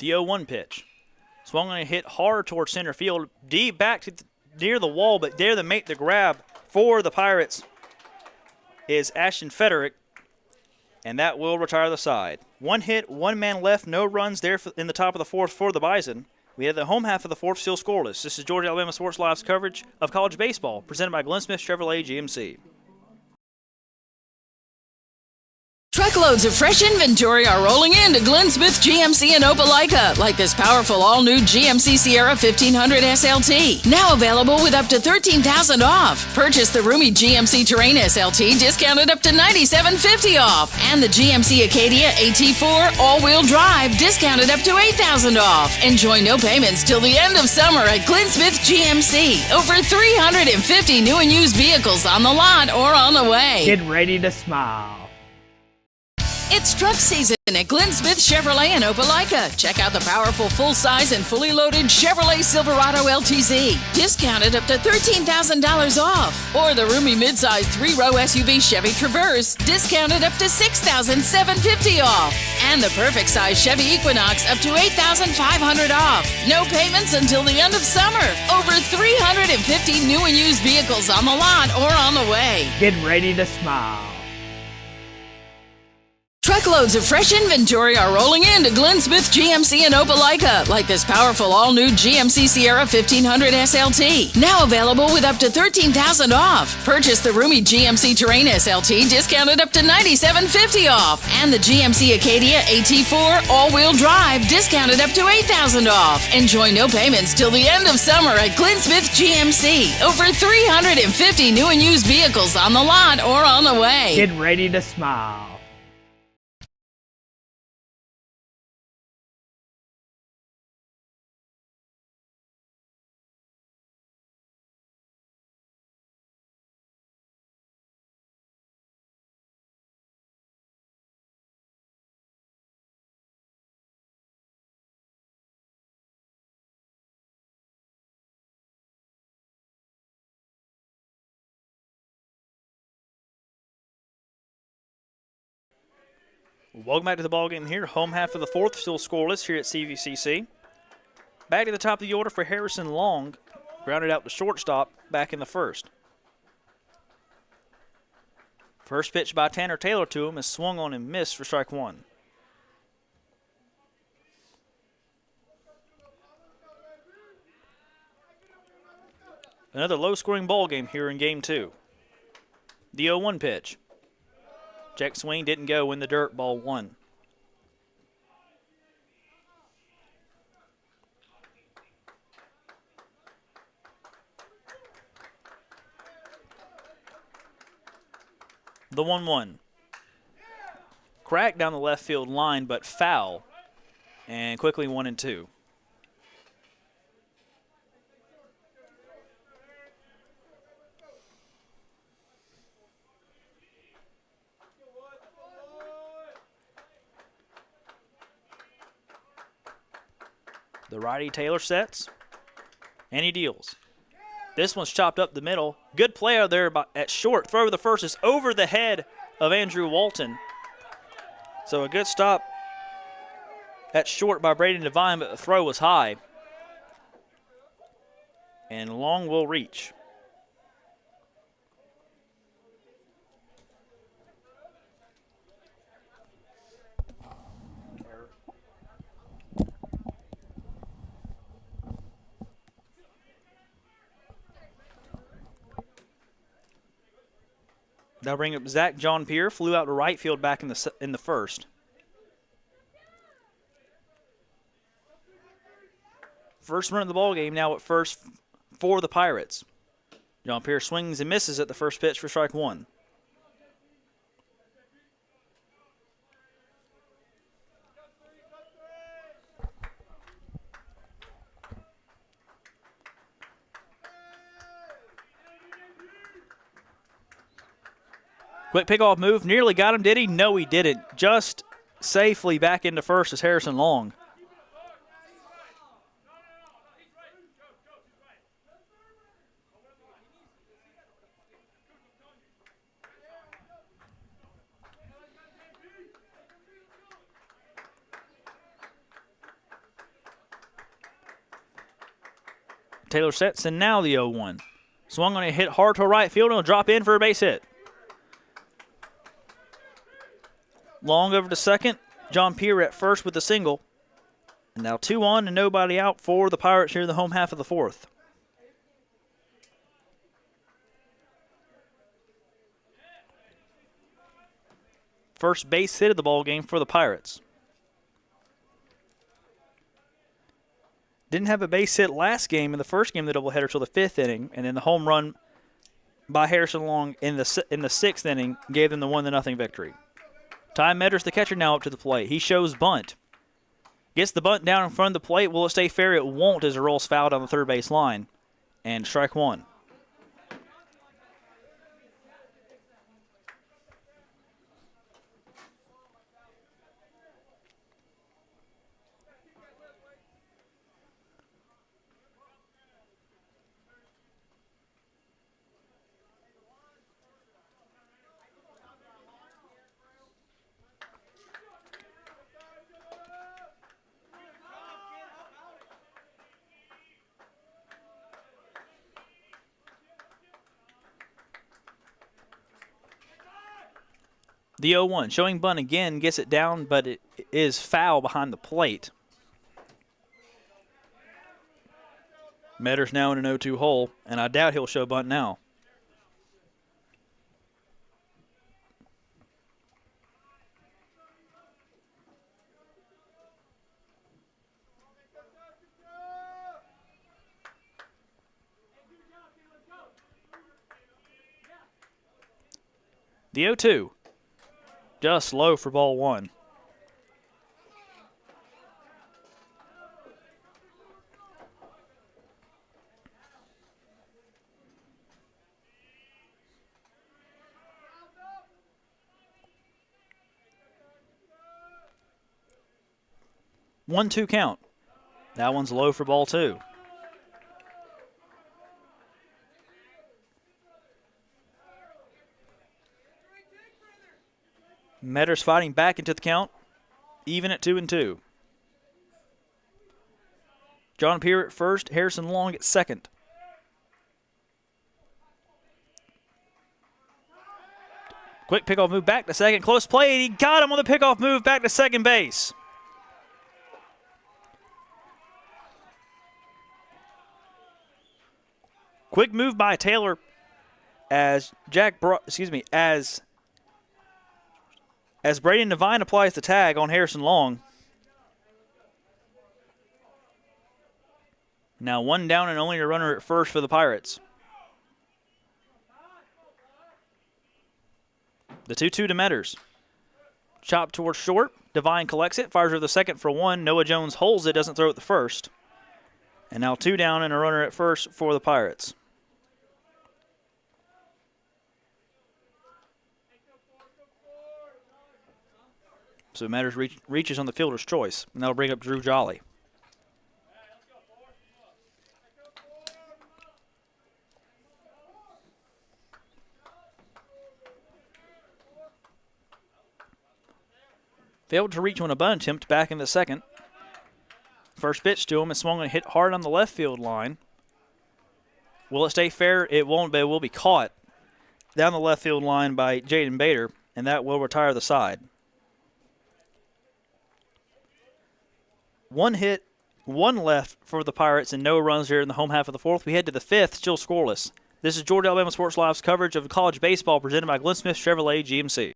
The 0-1 pitch. Swung on a hit hard towards center field, deep back to near the wall, but there to make the grab for the Pirates is Ashton Federick, and that will retire the side. 1 hit, 1 man left, no runs there in the top of the fourth for the Bison. We have the home half of the fourth still scoreless. This is Georgia Alabama Sports Live's coverage of college baseball, presented by Glenn Smith Chevrolet GMC. Truckloads of fresh inventory are rolling into Glenn Smith GMC in Opelika, like this powerful all-new GMC Sierra 1500 SLT. Now available with up to $13,000 off. Purchase the roomy GMC Terrain SLT, discounted up to $97.50 off. And the GMC Acadia AT4 all-wheel drive, discounted up to $8,000 off. Enjoy no payments till the end of summer at Glenn Smith GMC. Over 350 new and used vehicles on the lot or on the way. Get ready to smile. It's truck season at Glenn Smith Chevrolet in Opelika. Check out the powerful full-size and fully loaded Chevrolet Silverado LTZ, discounted up to $13,000 off. Or the roomy midsize 3-row SUV Chevy Traverse, discounted up to $6,750 off. And the perfect size Chevy Equinox up to $8,500 off. No payments until the end of summer. Over 350 new and used vehicles on the lot or on the way. Get ready to smile. Truckloads of fresh inventory are rolling into Glenn Smith GMC in Opelika, like this powerful all-new GMC Sierra 1500 SLT. Now available with up to $13,000 off. Purchase the roomy GMC Terrain SLT, discounted up to $97.50 off. And the GMC Acadia AT4 all-wheel drive, discounted up to $8,000 off. Enjoy no payments till the end of summer at Glenn Smith GMC. Over 350 new and used vehicles on the lot or on the way. Get ready to smile. Welcome back to the ballgame here. Home half of the fourth, still scoreless here at CVCC. Back to the top of the order for Harrison Long. Grounded out to shortstop back in the first. First pitch by Tanner Taylor to him is swung on and missed for strike one. Another low-scoring ball game here in game two. The 0-1 pitch. Check swing didn't go in the dirt, ball one. The 1-1. Crack down the left field line, but foul. And quickly 1-2. The righty Taylor sets, and he deals. This one's chopped up the middle. Good play out there at short. Throw to the first is over the head of Andrew Walton. So a good stop at short by Braden Devine, but the throw was high. And Long will reach. They'll bring up Zach John Pierre, flew out to right field back in the first. First run of the ball game now at first for the Pirates. John Pierre swings and misses at the first pitch for strike one. Quick pickoff move, nearly got him, did he? No, he didn't. Just safely back into first is Harrison Long. Taylor sets, and now the 0-1. Swung on a hit hard to right field, and will drop in for a base hit. Long over to second. John Pierre at first with the single. And now 2 on and nobody out for the Pirates here in the home half of the fourth. first base hit of the ball game for the Pirates. Didn't have a base hit last game in the first game of the doubleheader till the 5th inning, and then the home run by Harrison Long in the 6th inning gave them the 1-0 victory. Ty Metters, the catcher, now up to the plate. He shows bunt. Gets the bunt down in front of the plate. Will it stay fair? It won't, as it rolls fouled on the third base line. And strike one. The 0-1, showing bunt again, gets it down, but it is foul behind the plate. Metters now in an 0-2 hole, and I doubt he'll show bunt now. The 0-2. Just low for ball one. One, two count. That one's low for ball two. Metters fighting back into the count, even at 2-2. John Peer at first, Harrison Long at second. Quick pickoff move back to second, close play, and he got him on the pickoff move back to second base. Quick move by Taylor as as Braden Devine applies the tag on Harrison Long. Now one down and only a runner at first for the Pirates. The 2-2 to Metters. Chop towards short. Devine collects it, fires over the second for one. Noah Jones holds it, doesn't throw it the first. And now two down and a runner at first for the Pirates. So Metters reaches on the fielder's choice, and that'll bring up Drew Jolly. Failed to reach on a bunt attempt back in the second. First pitch to him is swung and hit hard on the left field line. Will it stay fair? It won't, but it will be caught down the left field line by Jaden Bader, and that will retire the side. One hit, one left for the Pirates, and no runs here in the home half of the fourth. We head to the fifth, still scoreless. This is Georgia Alabama Sports Live's coverage of college baseball presented by Glenn Smith Chevrolet GMC.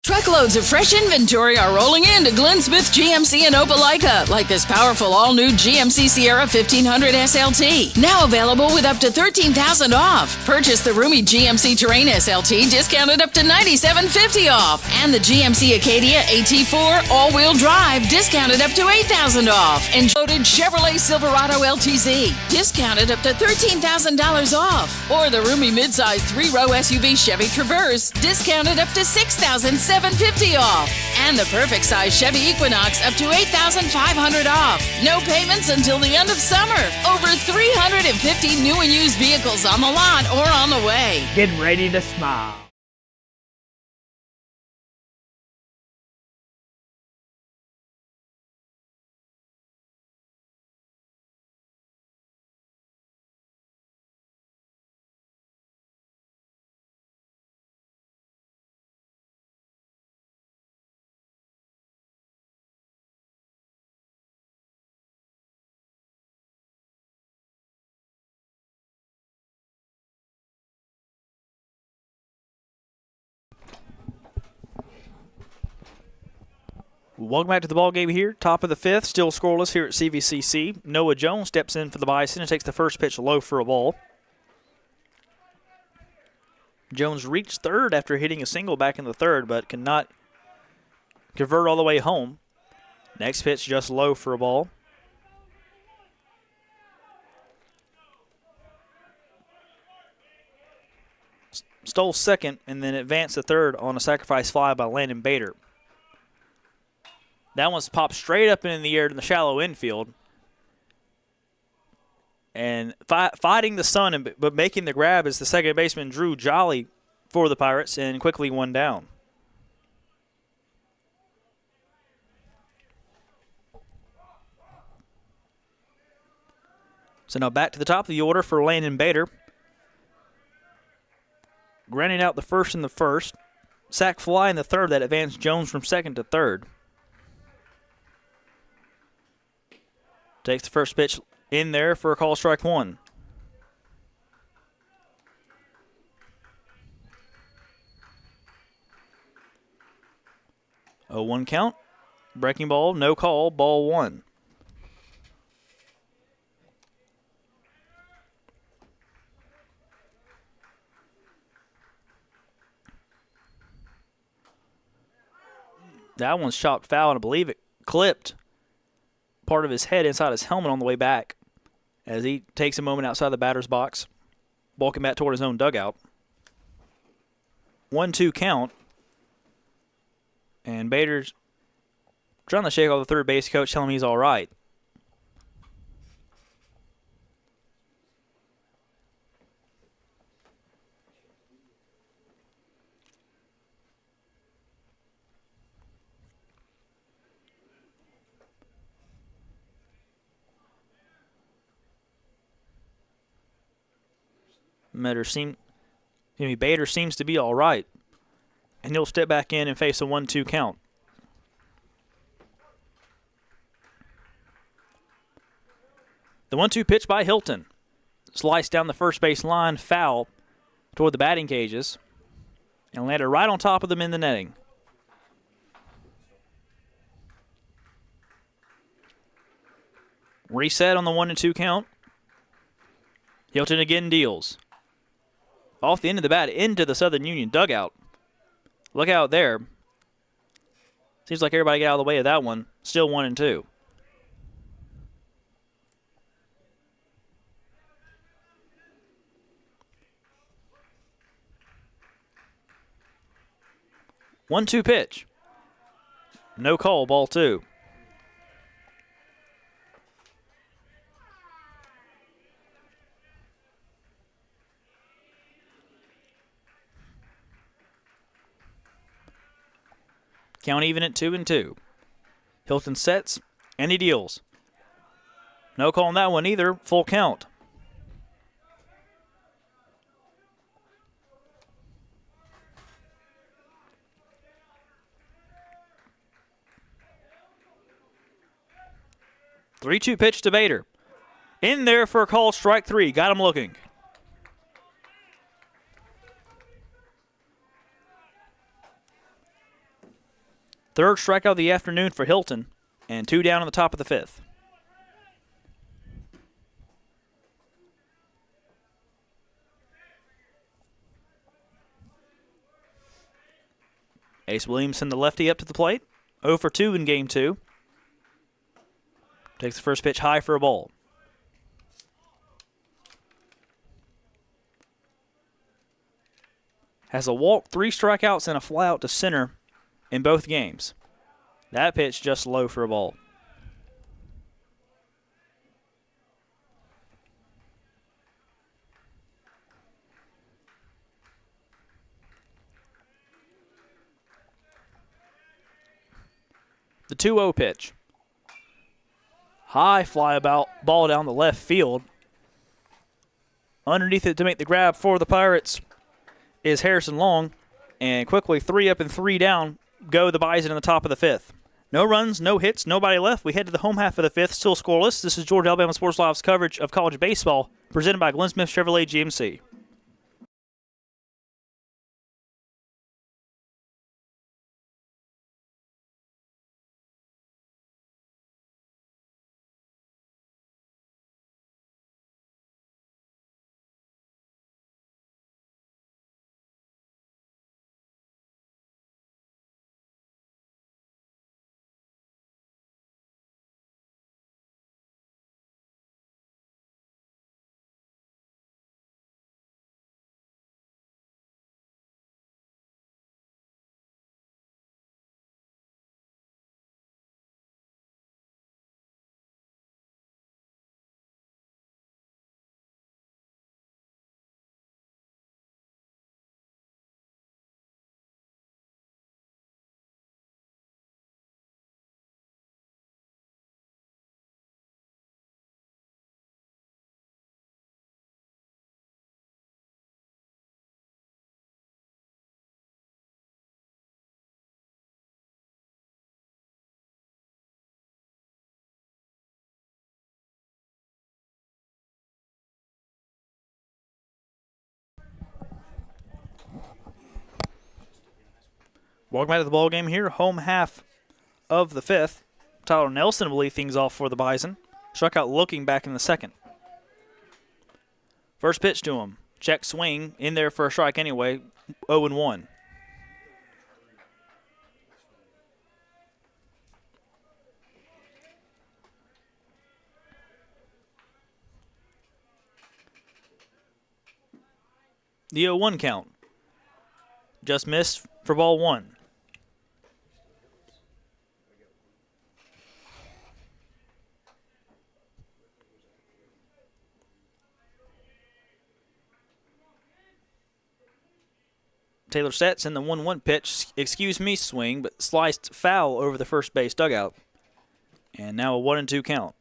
Truckloads of fresh inventory are rolling into Glenn Smith GMC in Opelika, like this powerful all-new GMC Sierra 1500 SLT. Now available with up to $13,000 off. Purchase the roomy GMC Terrain SLT, discounted up to $97.50 off. And the GMC Acadia AT4 all-wheel drive, discounted up to $8,000 off. And loaded Chevrolet Silverado LTZ, discounted up to $13,000 off. Or the roomy midsize 3-row SUV Chevy Traverse, discounted up to $6,750 off. And the perfect size Chevy Equinox up to $8,500 off. No payments until the end of summer. Over 350 new and used vehicles on the lot or on the way. Get ready to smile. Welcome back to the ball game here. Top of the fifth, still scoreless here at CVCC. Noah Jones steps in for the Bison and takes the first pitch low for a ball. Jones reached third after hitting a single back in the third, but cannot convert all the way home. Next pitch just low for a ball. Stole second and then advanced to third on a sacrifice fly by Landon Bader. That one's popped straight up in the air in the shallow infield. And fighting the sun, but making the grab is the second baseman Drew Jolly for the Pirates, and quickly one down. So now back to the top of the order for Landon Bader. Grounding out the first in the first. Sack fly in the third that advanced Jones from second to third. Takes the first pitch in there for a call strike one. Oh, 1 count. Breaking ball, no call, ball one. That one's chopped foul, and I believe it clipped part of his head inside his helmet on the way back as he takes a moment outside the batter's box, walking back toward his own dugout. 1-2 count. And Bader's trying to shake off the third base coach, telling him he's all right. Bader seems to be all right, and he'll step back in and face a 1-2 count. The 1-2 pitch by Hilton. Sliced down the first base line, foul toward the batting cages, and landed right on top of them in the netting. Reset on the 1-2 count. Hilton again deals. Off the end of the bat into the Southern Union dugout. Look out there. Seems like everybody got out of the way of that one. Still 1-2. One-two pitch. No call, ball two. Count even at 2-2. Hilton sets, and he deals. No call on that one either. Full count. Three-two pitch to Bader. In there for a call, strike three. Got him looking. Third strikeout of the afternoon for Hilton, and two down on the top of the fifth. Ace Williamson, the lefty, up to the plate. 0 for 2 in game two. Takes the first pitch high for a ball. Has a walk, 3 strikeouts, and a flyout to center in both games. That pitch just low for a ball. The 2-0 pitch. High fly ball down the left field. Underneath it to make the grab for the Pirates is Harrison Long. And quickly 3 up and 3 down go the Bison in the top of the fifth. No runs, no hits, nobody left. We head to the home half of the fifth, still scoreless. This is Georgia Alabama Sports Live's coverage of college baseball, presented by Glenn Smith Chevrolet GMC. Welcome back to the ball game here. Home half of the fifth. Tyler Nelson will lead things off for the Bison. Struck out looking back in the second. First pitch to him. Check swing. In there for a strike anyway. 0-1. The 0-1 count. Just missed for ball one. Taylor sets in the 1-1 pitch. Excuse me, swing, but sliced foul over the first base dugout. And now a 1-2 count.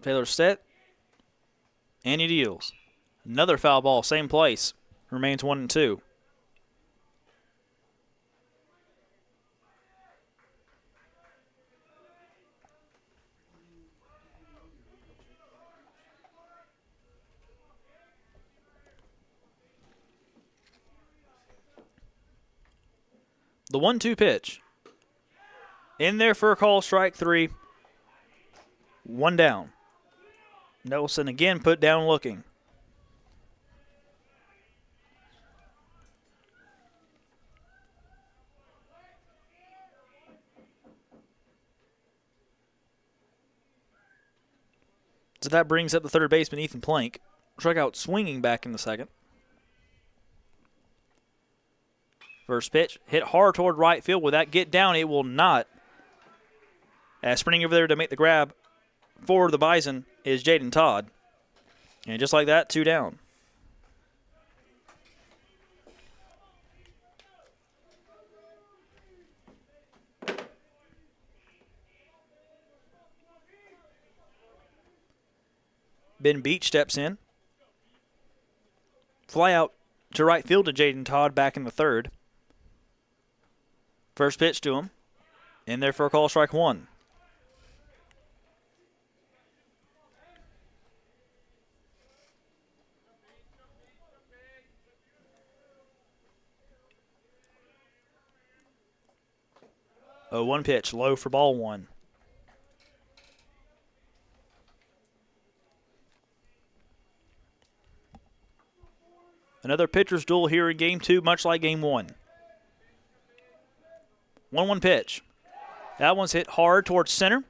Taylor set, and he deals. Another foul ball, same place. Remains 1-2. The 1-2 pitch. In there for a call, strike three. One down. Nelson again put down looking. So that brings up the third baseman, Ethan Plank. Struck out swinging back in the second. First pitch, hit hard toward right field. Will that get down? It will not. As sprinting over there to make the grab for the Bison is Jaden Todd. And just like that, two down. Ben Beach steps in. Fly out to right field to Jaden Todd back in the third. First pitch to him. In there for a call, strike one. Oh, one pitch, low for ball one. Another pitcher's duel here in game two, much like game one. 1-1 pitch. That one's hit hard towards center.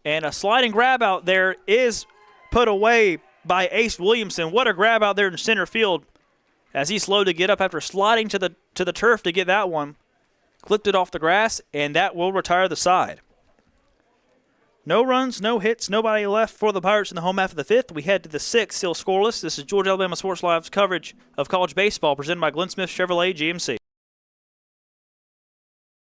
And a sliding grab out there is put away by Ace Williamson. What a grab out there in center field as he slowed to get up after sliding to the turf to get that one. Clipped it off the grass, and that will retire the side. No runs, no hits, nobody left for the Pirates in the home half of the fifth. We head to the sixth, still scoreless. This is Georgia Alabama Sports Live's coverage of college baseball presented by Glenn Smith Chevrolet GMC.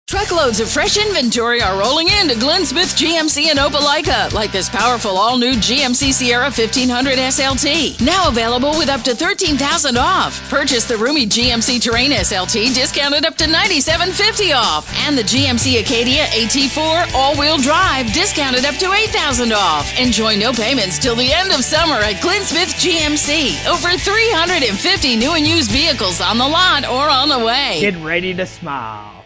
Truckloads of fresh inventory are rolling into Glenn Smith GMC in Opelika, like this powerful all-new GMC Sierra 1500 SLT. Now available with up to $13,000 off. Purchase the roomy GMC Terrain SLT, discounted up to $97.50 off. And the GMC Acadia AT4 all-wheel drive, discounted up to $8,000 off. Enjoy no payments till the end of summer at Glenn Smith GMC. Over 350 new and used vehicles on the lot or on the way. Get ready to smile.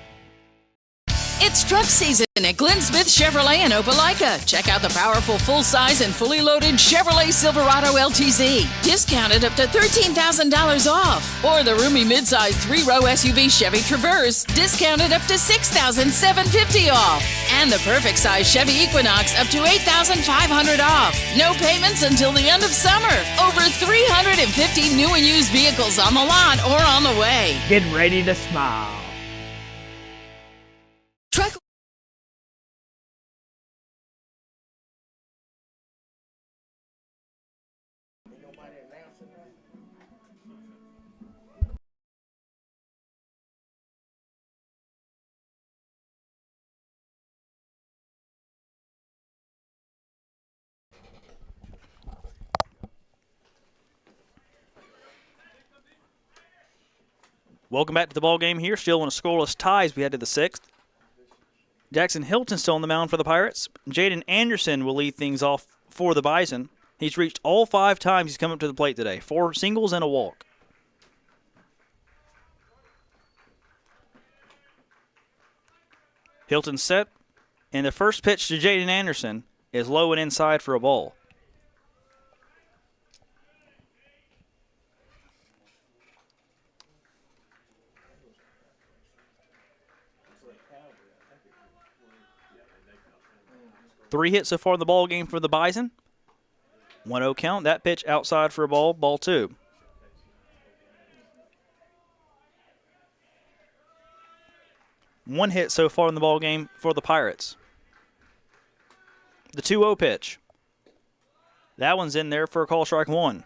It's truck season at Glenn Smith Chevrolet in Opelika. Check out the powerful full-size and fully loaded Chevrolet Silverado LTZ, discounted up to $13,000 off. Or the roomy midsize 3-row SUV Chevy Traverse, discounted up to $6,750 off. And the perfect size Chevy Equinox up to $8,500 off. No payments until the end of summer. Over 350 new and used vehicles on the lot or on the way. Get ready to smile. Truck. Welcome back to the ball game here. Still in a scoreless tie as we head to the sixth. Jackson Hilton still on the mound for the Pirates. Jaden Anderson will lead things off for the Bison. He's reached all 5 times he's come up to the plate today. 4 singles and a walk. Hilton set, and the first pitch to Jaden Anderson is low and inside for a ball. Three hits so far in the ball game for the Bison. 1-0 count. That pitch outside for a ball, ball 2. One hit so far in the ball game for the Pirates. The 2-0 pitch. That one's in there for a call, strike 1.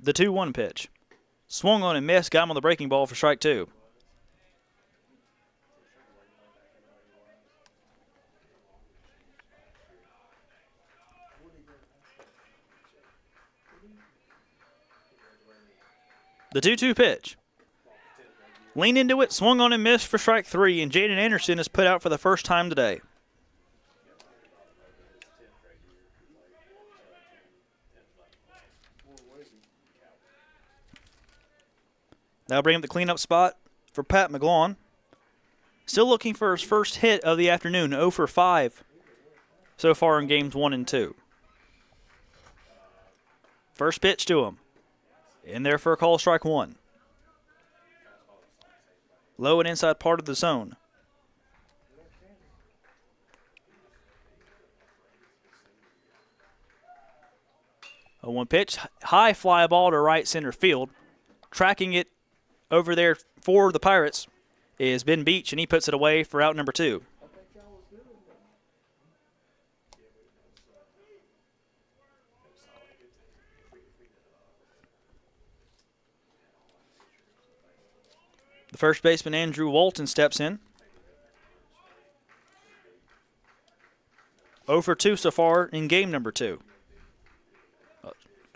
The 2-1 pitch. Swung on and missed, got him on the breaking ball for strike 2. The 2-2 pitch. Leaned into it, swung on and missed for strike 3, and Jaden Anderson is put out for the first time today. That'll bring up the cleanup spot for Pat McGlawn. Still looking for his first hit of the afternoon, 0 for 5 so far in games 1 and 2. First pitch to him. In there for a call, strike 1. Low and inside part of the zone. A 1 pitch, high fly ball to right center field. Tracking it over there for the Pirates is Ben Beach, and he puts it away for out number 2. The first baseman, Andrew Walton, steps in. 0 for 2 so far in game number 2.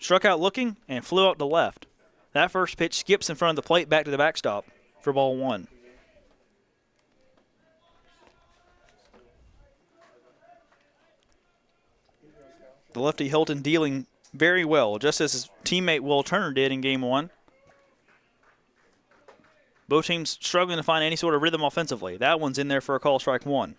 Struck out looking and flew out to left. That first pitch skips in front of the plate back to the backstop for ball 1. The lefty Hilton dealing very well, just as his teammate Will Turner did in game 1. Both teams struggling to find any sort of rhythm offensively. That one's in there for a call, strike 1.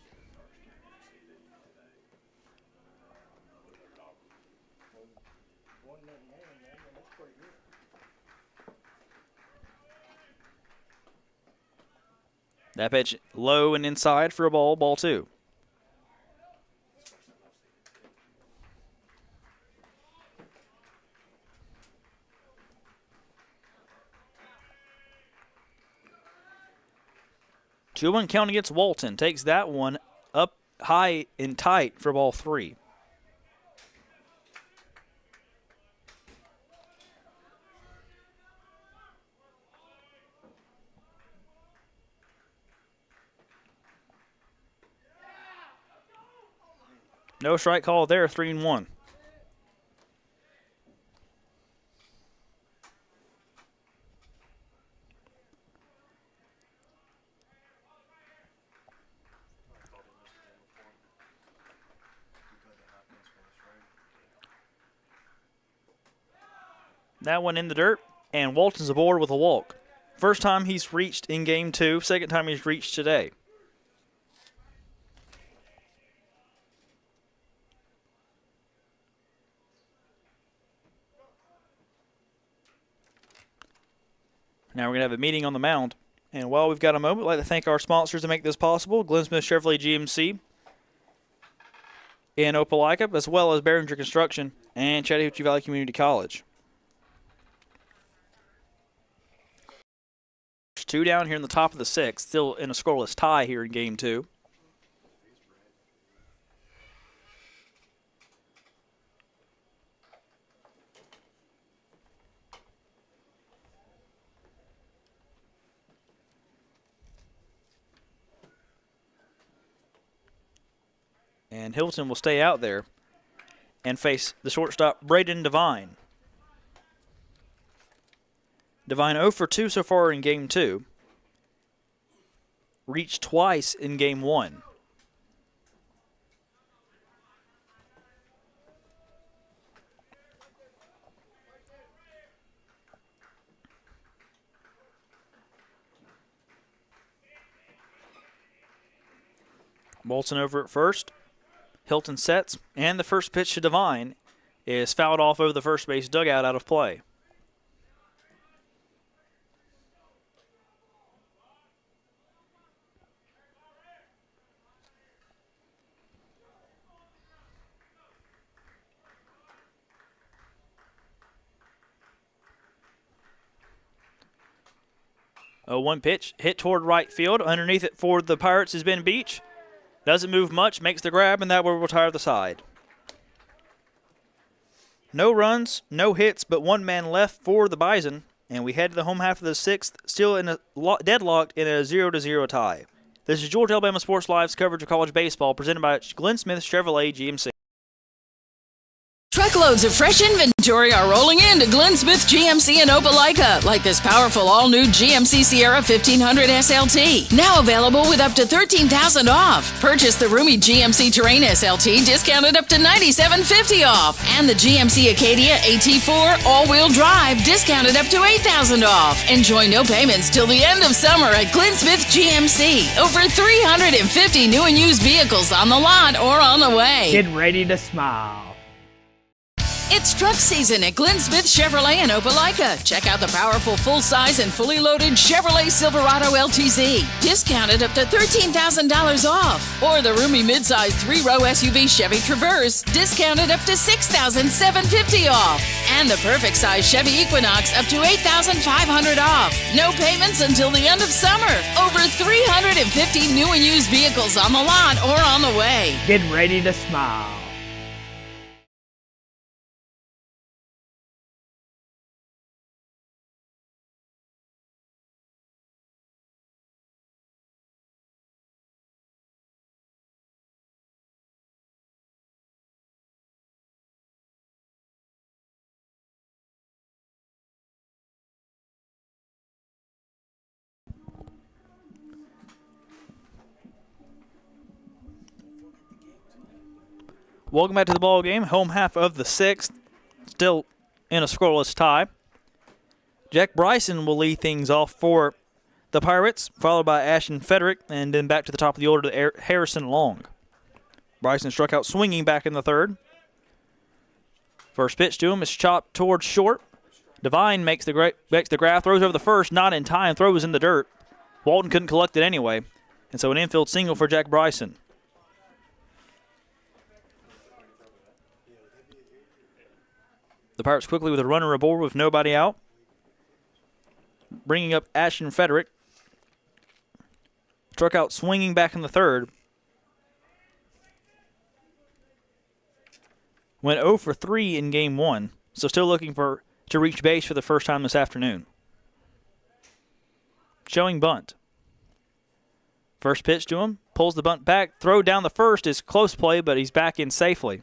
That pitch low and inside for a ball, ball 2. Two one count against Walton. Takes that one up high and tight for ball 3. No strike call there, 3-1. That one in the dirt, and Walton's aboard with a walk. First time he's reached in game 2, second time he's reached today. Now we're going to have a meeting on the mound. And while we've got a moment, I'd like to thank our sponsors to make this possible, Glenn Smith Chevrolet GMC in Opelika, as well as Behringer Construction and Chattahoochee Valley Community College. 2 down here in the top of the 6th, still in a scoreless tie here in game 2. And Hilton will stay out there. and face the shortstop, Braden Devine. Devine 0 for 2 so far in Game 2. Reached twice in Game 1. Bolton over at first. Hilton sets, and the first pitch to Devine is fouled off over the first base dugout out of play. A 1 pitch hit toward right field. Underneath it for the Pirates has been Beach. Doesn't move much, makes the grab, and that will retire the side. No runs, no hits, but 1 man left for the Bison, and we head to the home half of the 6th, still in a deadlocked in a 0-0 tie. This is Georgia Alabama Sports Live's coverage of college baseball, presented by Glenn Smith Chevrolet GMC. Truckloads of fresh inventory are rolling into Glenn Smith GMC in Opelika, like this powerful all-new GMC Sierra 1500 SLT. Now available with up to $13,000 off. Purchase the roomy GMC Terrain SLT, discounted up to $9,750 off. And the GMC Acadia AT4 all-wheel drive, discounted up to $8,000 off. Enjoy no payments till the end of summer at Glenn Smith GMC. Over 350 new and used vehicles on the lot or on the way. Get ready to smile. It's truck season at Glenn Smith Chevrolet in Opelika. Check out the powerful full-size and fully loaded Chevrolet Silverado LTZ, discounted up to $13,000 off. Or the roomy midsize 3-row SUV Chevy Traverse, discounted up to $6,750 off. And the perfect size Chevy Equinox up to $8,500 off. No payments until the end of summer. Over 350 new and used vehicles on the lot or on the way. Get ready to smile. Welcome back to the ball game. Home half of the 6th. Still in a scoreless tie. Jack Bryson will lead things off for the Pirates, followed by Ashton Frederick, and then back to the top of the order to Harrison Long. Bryson struck out swinging back in the 3rd. First pitch to him is chopped towards short. Devine makes the grab, throws over the first, not in time, throws in the dirt. Walton couldn't collect it anyway, and so an infield single for Jack Bryson. The Pirates quickly with a runner aboard with nobody out. Bringing up Ashton Frederick. Struck out swinging back in the 3rd. Went 0 for 3 in Game 1, so still looking to reach base for the first time this afternoon. Showing bunt. First pitch to him, pulls the bunt back. Throw down the first is close play, but he's back in safely.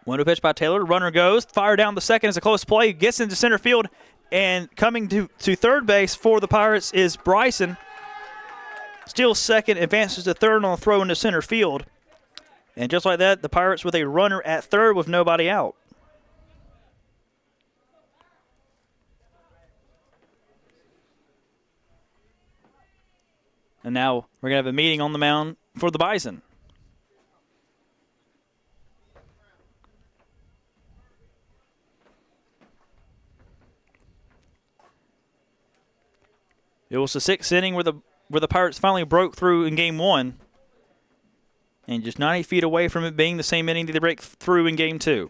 Window pitch by Taylor. Runner goes. Fire down the second is a close play. Gets into center field. And coming to third base for the Pirates is Bryson. Steals second. Advances to third on the throw into center field. And just like that, the Pirates with a runner at third with nobody out. And now we're going to have a meeting on the mound for the Bison. It was the 6th inning where the Pirates finally broke through in Game 1. And just 90 feet away from it being the same inning that they break through in Game 2.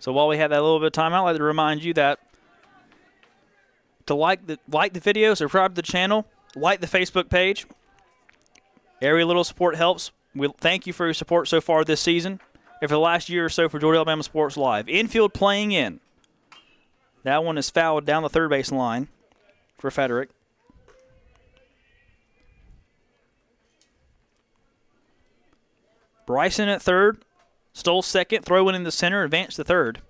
So while we have that little bit of time, I'd like to remind you that to like the video, subscribe to the channel, like the Facebook page. Every little support helps. We thank you for your support so far this season and for the last year or so for Georgia Alabama Sports Live. Infield playing in. That one is fouled down the third base line for Frederick. Bryson at third. Stole second. Throw in the center. Advanced to third.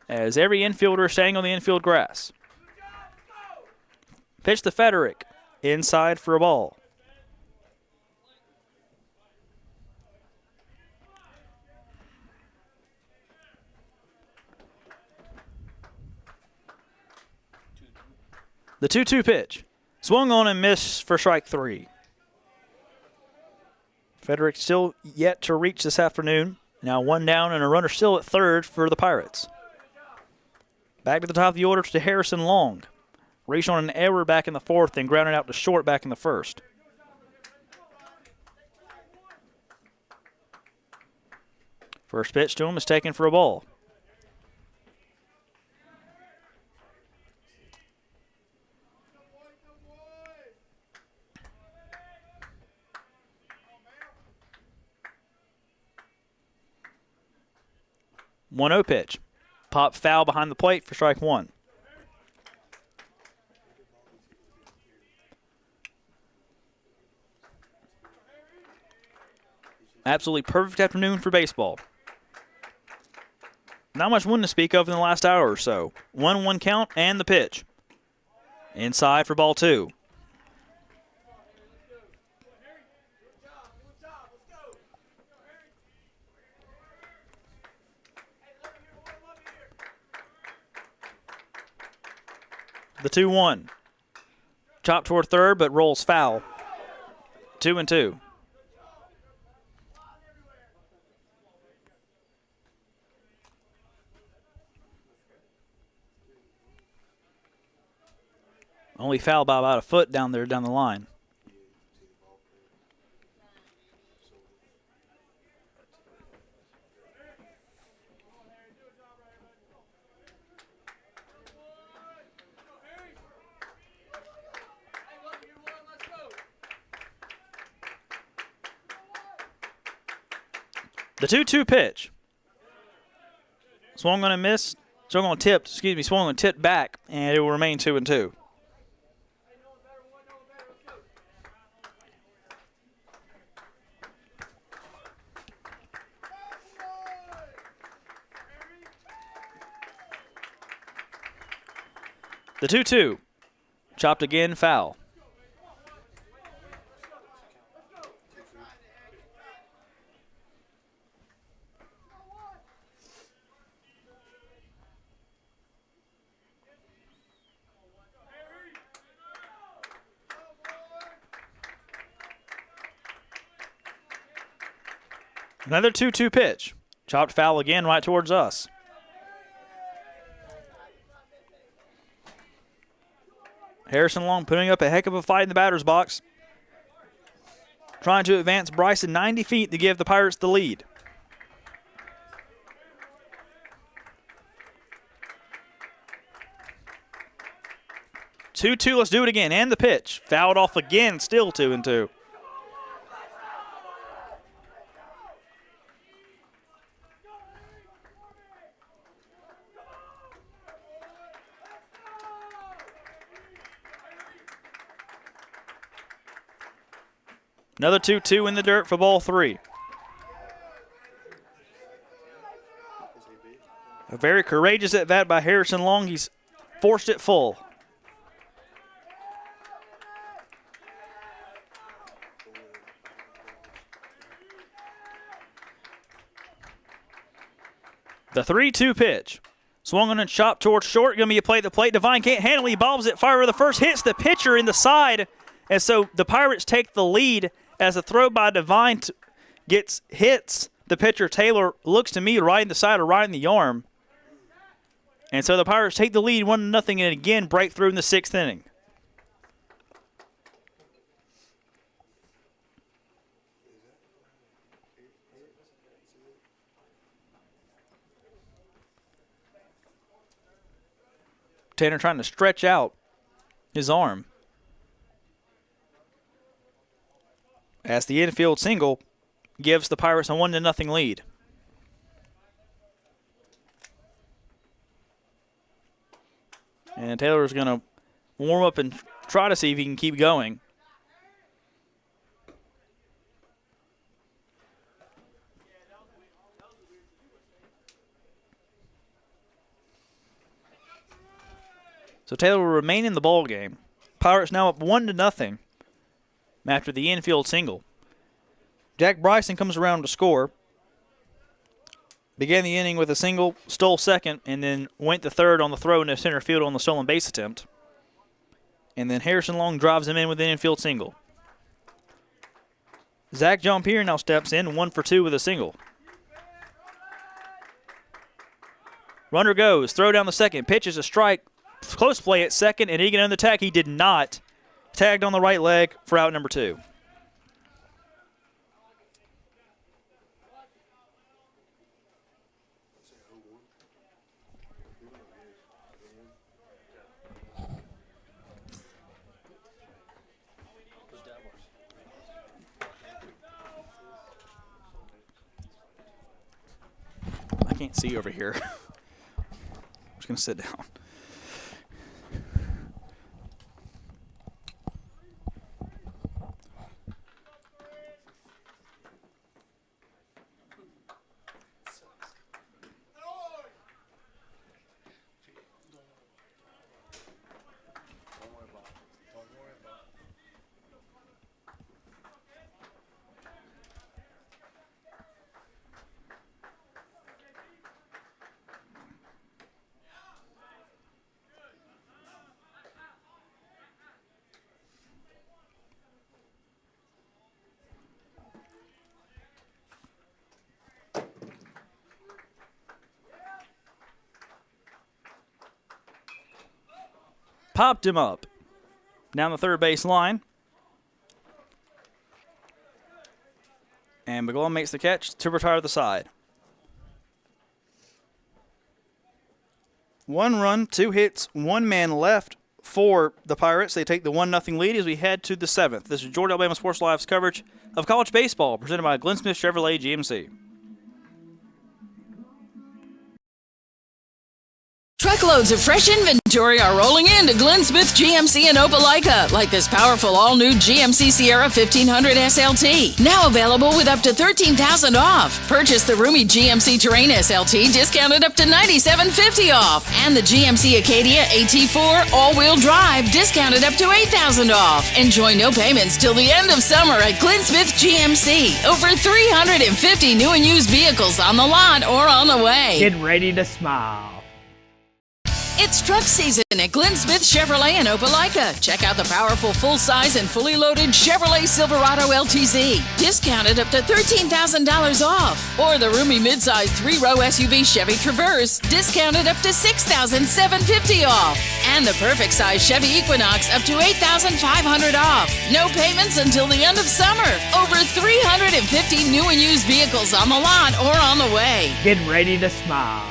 As every infielder is staying on the infield grass. Pitch to Frederick. Inside for a ball. The 2-2 pitch. Swung on and missed for strike 3. Frederick still yet to reach this afternoon. Now one down and a runner still at third for the Pirates. Back to the top of the order to Harrison Long. Reached on an error back in the fourth and grounded out to short back in the first. First pitch to him is taken for a ball. One-0 pitch. Pop foul behind the plate for strike 1. Absolutely perfect afternoon for baseball. Not much wind to speak of in the last hour or so. 1-1 count and the pitch. Inside for ball 2. The 2-1. Chopped toward third, but rolls foul. 2-2. Only foul by about a foot down there down the line. The 2-2 pitch. Swung on and missed. Swung on tipped, swung on tipped back, and it will remain 2-2. The 2-2. Chopped again, foul. Another 2-2 pitch. Chopped foul again right towards us. Harrison Long putting up a heck of a fight in the batter's box. Trying to advance Bryson 90 feet to give the Pirates the lead. Two-two, let's do it again. And the pitch. Fouled off again, still 2-2. Another 2-2 in the dirt for ball 3. A very courageous at bat by Harrison Long. He's forced it full. The 3-2 pitch. Swung on and chopped towards short. Going to be a play at the plate. Devine can't handle it. He bobs it. Fire the first. Hits the pitcher in the side. And so the Pirates take the lead as a throw by Devine hits the pitcher. Taylor looks to me right in the side or right in the arm. And so the Pirates take the lead 1-0 and again break through in the 6th inning. Tanner trying to stretch out his arm. As the infield single gives the Pirates a 1-0 lead. And Taylor's going to warm up and try to see if he can keep going. So Taylor will remain in the ball game. Pirates now up 1-0 after the infield single. Jack Bryson comes around to score. Began the inning with a single, stole second, and then went to third on the throw into center field on the stolen base attempt. And then Harrison Long drives him in with an infield single. Zach Jean-Pierre now steps in, 1 for 2 with a single. Runner goes, throw down the second, pitches a strike, close play at second, and Egan on the tag. He did not. Tagged on the right leg for out number 2. I can't see over here. I'm just going to sit down. Popped him up. Down the third base line. And McGlone makes the catch to retire the side. 1 run, 2 hits, 1 man left for the Pirates. They take the 1-0 lead as we head to the 7th. This is Georgia Alabama Sports Live's coverage of college baseball presented by Glenn Smith Chevrolet GMC. Truckloads of fresh inventory are rolling into Glenn Smith GMC in Opelika, like this powerful all-new GMC Sierra 1500 SLT. Now available with up to $13,000 off. Purchase the roomy GMC Terrain SLT, discounted up to $97.50 off. And the GMC Acadia AT4 all-wheel drive, discounted up to $8,000 off. Enjoy no payments till the end of summer at Glenn Smith GMC. Over 350 new and used vehicles on the lot or on the way. Get ready to smile. It's truck season at Glenn Smith Chevrolet in Opelika. Check out the powerful full-size and fully loaded Chevrolet Silverado LTZ, discounted up to $13,000 off. Or the roomy midsize 3-row SUV Chevy Traverse, discounted up to $6,750 off. And the perfect size Chevy Equinox up to $8,500 off. No payments until the end of summer. Over 350 new and used vehicles on the lot or on the way. Get ready to smile.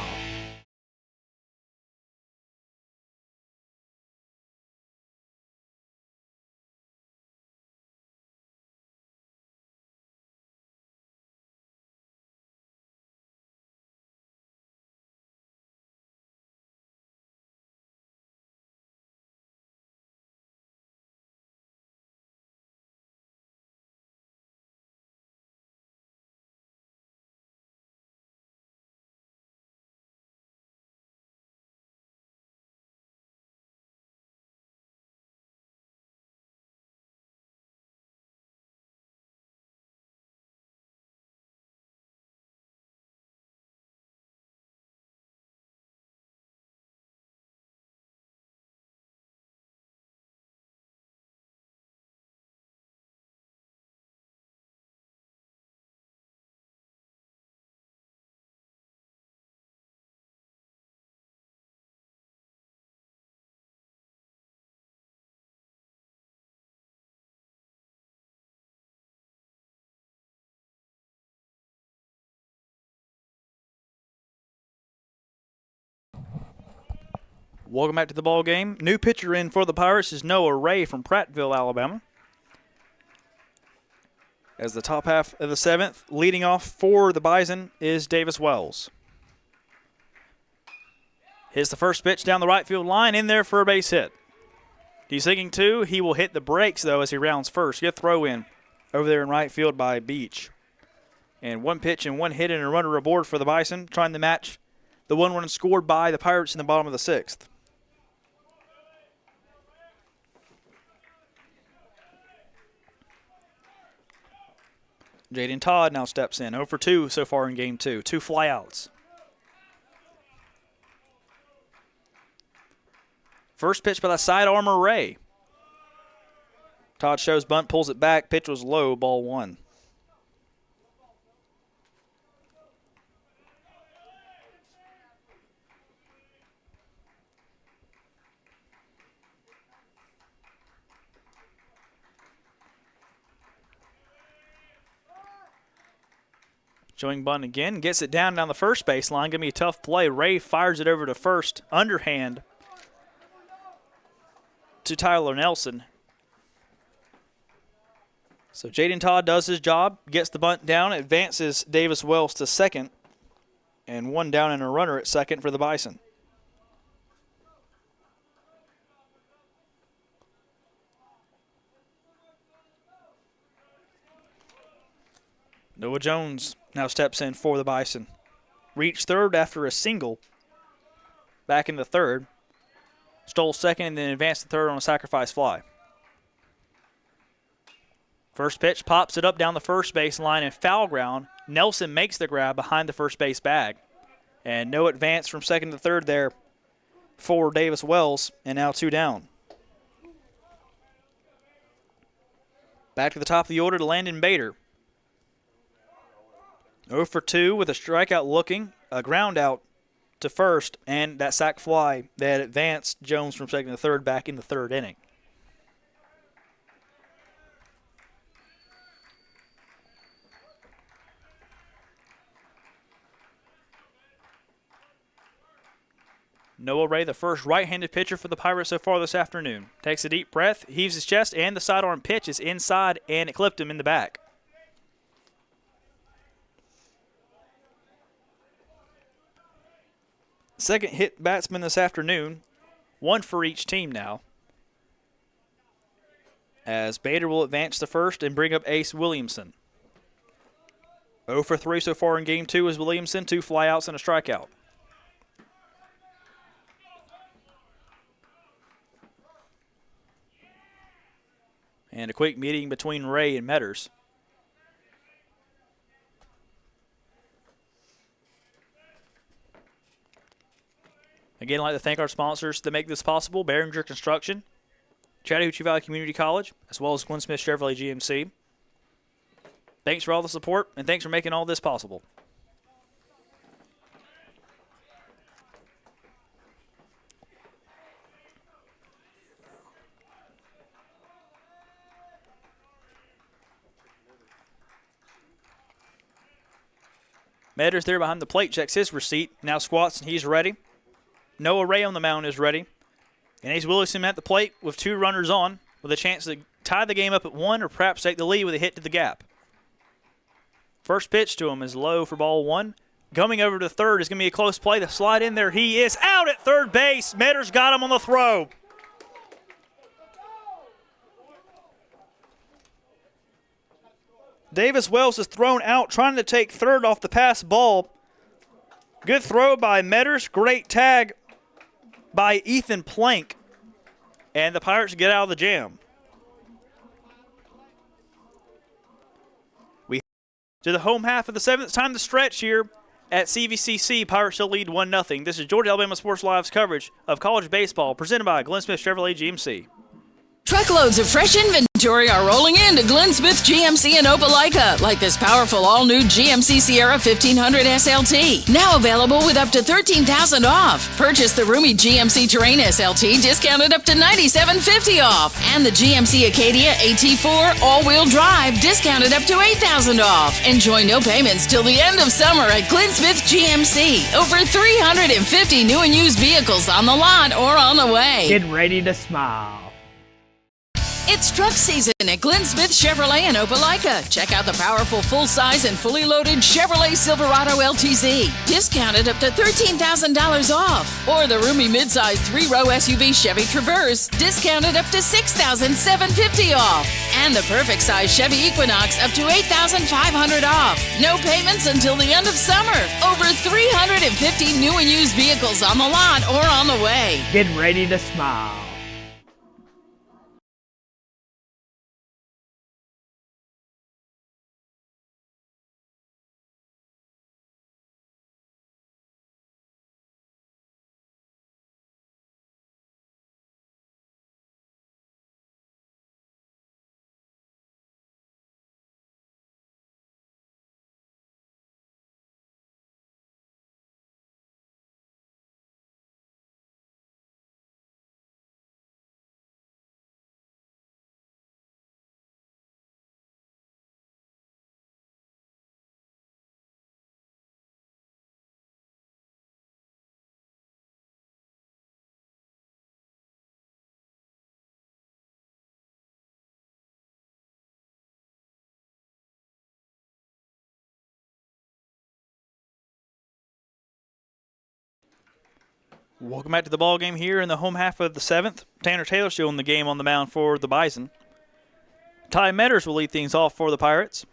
Welcome back to the ball game. New pitcher in for the Pirates is Noah Ray from Prattville, Alabama. As the top half of the 7th, leading off for the Bison is Davis Wells. Hits the first pitch down the right field line, in there for a base hit. He's thinking two. He will hit the brakes, though, as he rounds first. Get a throw in over there in right field by Beach. And one pitch and one hit and a runner aboard for the Bison, trying to match the one run scored by the Pirates in the bottom of the 6th. Jaden Todd now steps in. 0 for 2 so far in game 2. 2 flyouts. First pitch by the side armor Ray. Todd shows bunt, pulls it back. Pitch was low, ball 1. Showing bunt again, gets it down the first baseline. Going to be a tough play. Ray fires it over to first, underhand to Tyler Nelson. So Jaden Todd does his job, gets the bunt down, advances Davis Wells to second, and one down and a runner at second for the Bison. Noah Jones now steps in for the Bison. Reached third after a single back in the 3rd. Stole second and then advanced to third on a sacrifice fly. First pitch pops it up down the first base line and foul ground. Nelson makes the grab behind the first base bag. And no advance from second to third there for Davis Wells, and now 2 down. Back to the top of the order to Landon Bader. 0 for 2 with a strikeout looking, a ground out to first, and that sac fly that advanced Jones from second to third back in the 3rd inning. Noah Ray, the first right-handed pitcher for the Pirates so far this afternoon. Takes a deep breath, heaves his chest, and the sidearm pitch is inside, and it clipped him in the back. Second hit batsman this afternoon, 1 for each team now. As Bader will advance to first and bring up Ace Williamson. 0 for 3 so far in game 2 is Williamson, 2 flyouts and a strikeout. And a quick meeting between Ray and Metters. Again, I'd like to thank our sponsors that make this possible: Behringer Construction, Chattahoochee Valley Community College, as well as Glenn Smith Chevrolet GMC. Thanks for all the support, and thanks for making all this possible. Metters there behind the plate checks his receipt, now squats and he's ready. Noah Ray on the mound is ready. And Ace Williamson at the plate with 2 runners on, with a chance to tie the game up at 1 or perhaps take the lead with a hit to the gap. First pitch to him is low for ball 1. Coming over to third is going to be a close play. The slide in there. He is out at third base. Metters got him on the throw. Davis Wells is thrown out trying to take third off the pass ball. Good throw by Metters. Great tag by Ethan Plank. And the Pirates get out of the jam. We to the home half of the 7th. It's time to stretch here at CVCC. Pirates still lead 1-0. This is Georgia Alabama Sports Live's coverage of college baseball presented by Glenn Smith Chevrolet GMC. Truckloads of fresh inventory are rolling into Glenn Smith GMC in Opelika, like this powerful all-new GMC Sierra 1500 SLT. Now available with up to $13,000 off. Purchase the roomy GMC Terrain SLT, discounted up to $97.50 off. And the GMC Acadia AT4 all-wheel drive, discounted up to $8,000 off. Enjoy no payments till the end of summer at Glenn Smith GMC. Over 350 new and used vehicles on the lot or on the way. Get ready to smile. It's truck season at Glenn Smith Chevrolet in Opelika. Check out the powerful full-size and fully loaded Chevrolet Silverado LTZ, discounted up to $13,000 off. Or the roomy midsize 3-row SUV Chevy Traverse, discounted up to $6,750 off. And the perfect size Chevy Equinox up to $8,500 off. No payments until the end of summer. Over 350 new and used vehicles on the lot or on the way. Get ready to smile. Welcome back to the ball game here in the home half of the 7th. Tanner Taylor still in the game on the mound for the Bison. Ty Metters will lead things off for the Pirates.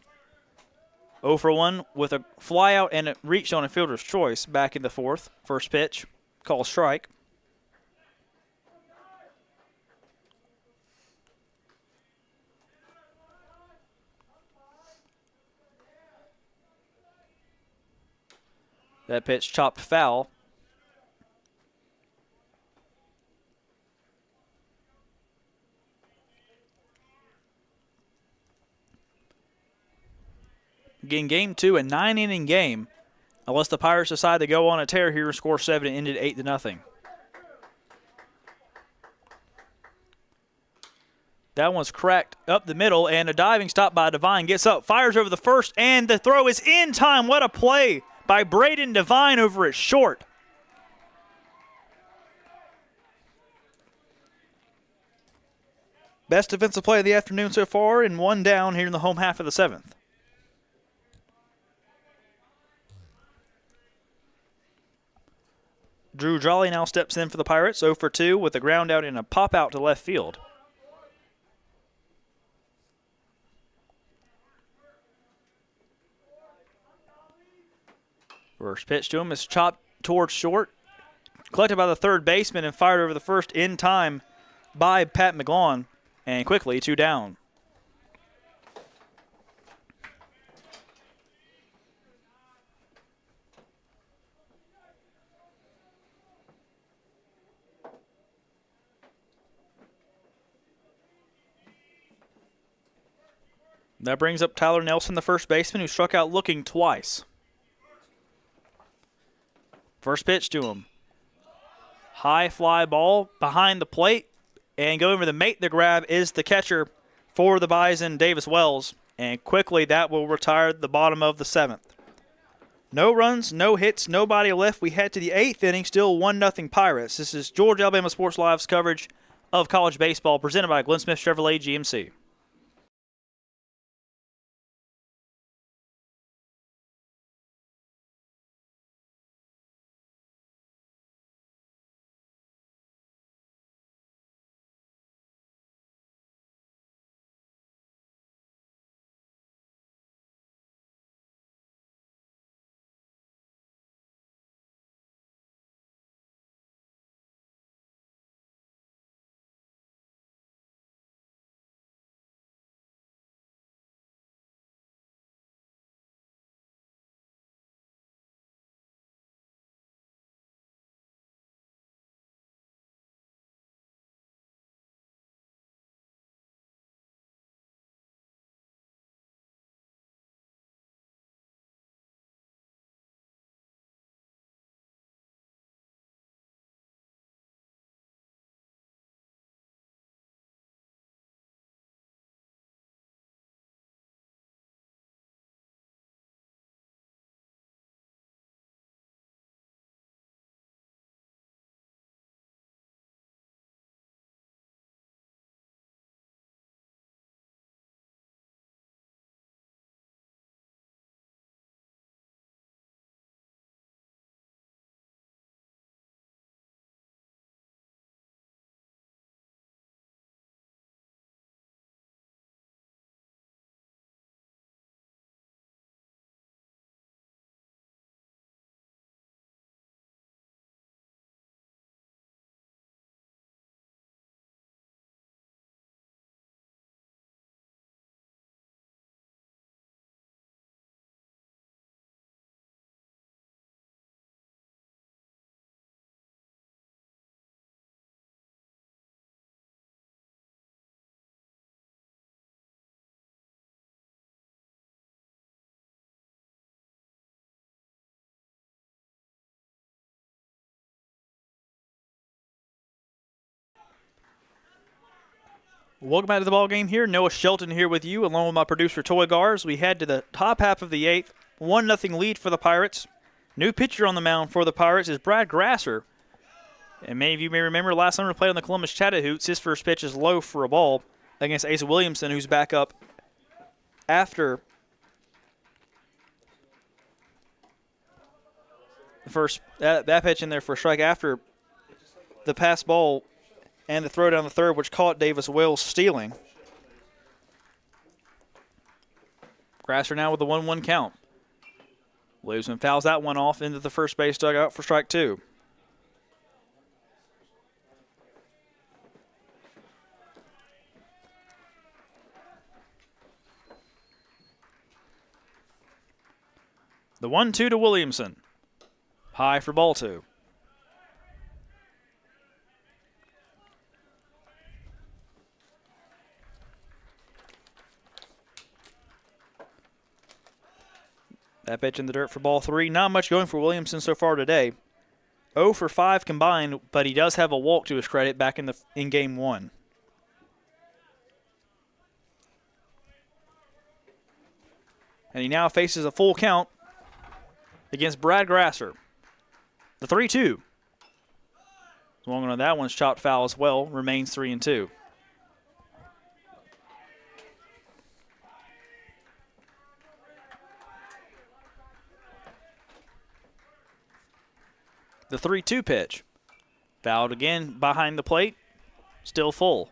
0 for 1 with a flyout and a reach on a fielder's choice back in the 4th. First pitch, call strike. That pitch chopped foul. Again, game 2, a 9-inning game. Unless the Pirates decide to go on a tear here and score 7, it ended 8-0. That one's cracked up the middle, and a diving stop by Devine. Gets up, fires over the first, and the throw is in time. What a play by Braden Devine over at short. Best defensive play of the afternoon so far, and one down here in the home half of the 7th. Drew Jolly now steps in for the Pirates, 0 for 2 with a ground out and a pop out to left field. First pitch to him is chopped towards short, collected by the third baseman and fired over the first in time by Pat McGlawn, and quickly 2 down. That brings up Tyler Nelson, the first baseman, who struck out looking twice. First pitch to him. High fly ball behind the plate, and going over the mate the grab is the catcher for the Bison, Davis Wells, and quickly that will retire the bottom of the 7th. No runs, no hits, nobody left. We head to the 8th inning, still 1-0 Pirates. This is Georgia Alabama Sports Live's coverage of college baseball presented by Glenn Smith Chevrolet GMC. Welcome back to the ball game here. Noah Shelton here with you, along with my producer, Toy Gars. We head to the top half of the 8th. 1-0 lead for the Pirates. New pitcher on the mound for the Pirates is Brad Grasser. And many of you may remember last time we played on the Columbus Chattahoochee, his first pitch is low for a ball against Ace Williamson, who's back up after the first that pitch in there for a strike after the pass ball and the throw down the third, which caught Davis Wells stealing. Grasser now with the 1-1 count. Williamson fouls that one off into the first base dugout for strike 2. The 1-2 to Williamson. High for ball 2. That pitch in the dirt for ball 3. Not much going for Williamson so far today. 0 for 5 combined, but he does have a walk to his credit back in game 1. And he now faces a full count against Brad Grasser. The 3-2. Swung on that one's chopped foul as well. Remains 3-2. The 3-2 pitch. Fouled again behind the plate. Still full.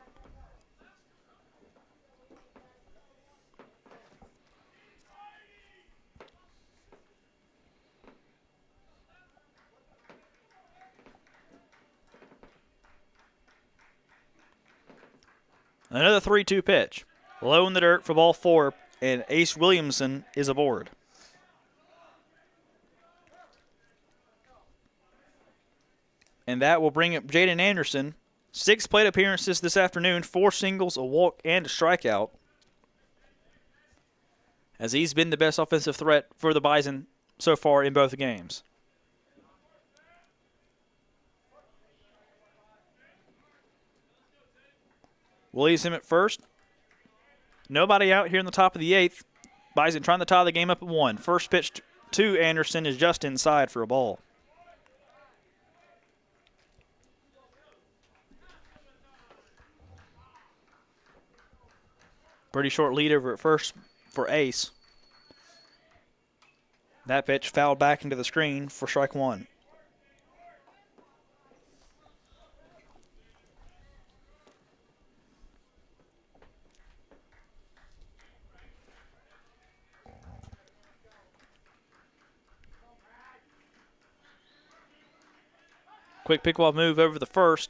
Another 3-2 pitch. Low in the dirt for ball 4, and Ace Williamson is aboard. And that will bring up Jaden Anderson. 6 plate appearances this afternoon, 4 singles, a walk, and a strikeout. As he's been the best offensive threat for the Bison so far in both games. Williamson at first. Nobody out here in the top of the 8th. Bison trying to tie the game up at 1. First pitch to Anderson is just inside for a ball. Pretty short lead over at first for Ace. That pitch fouled back into the screen for strike 1. Quick pickoff move over the first.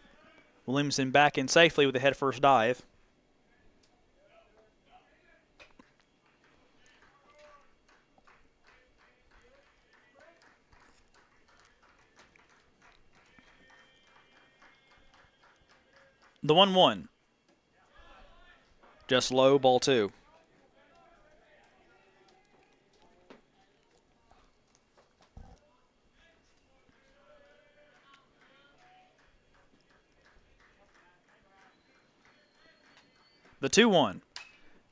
Williamson back in safely with a head first dive. The 1-1. Just low, ball 2. The 2-1.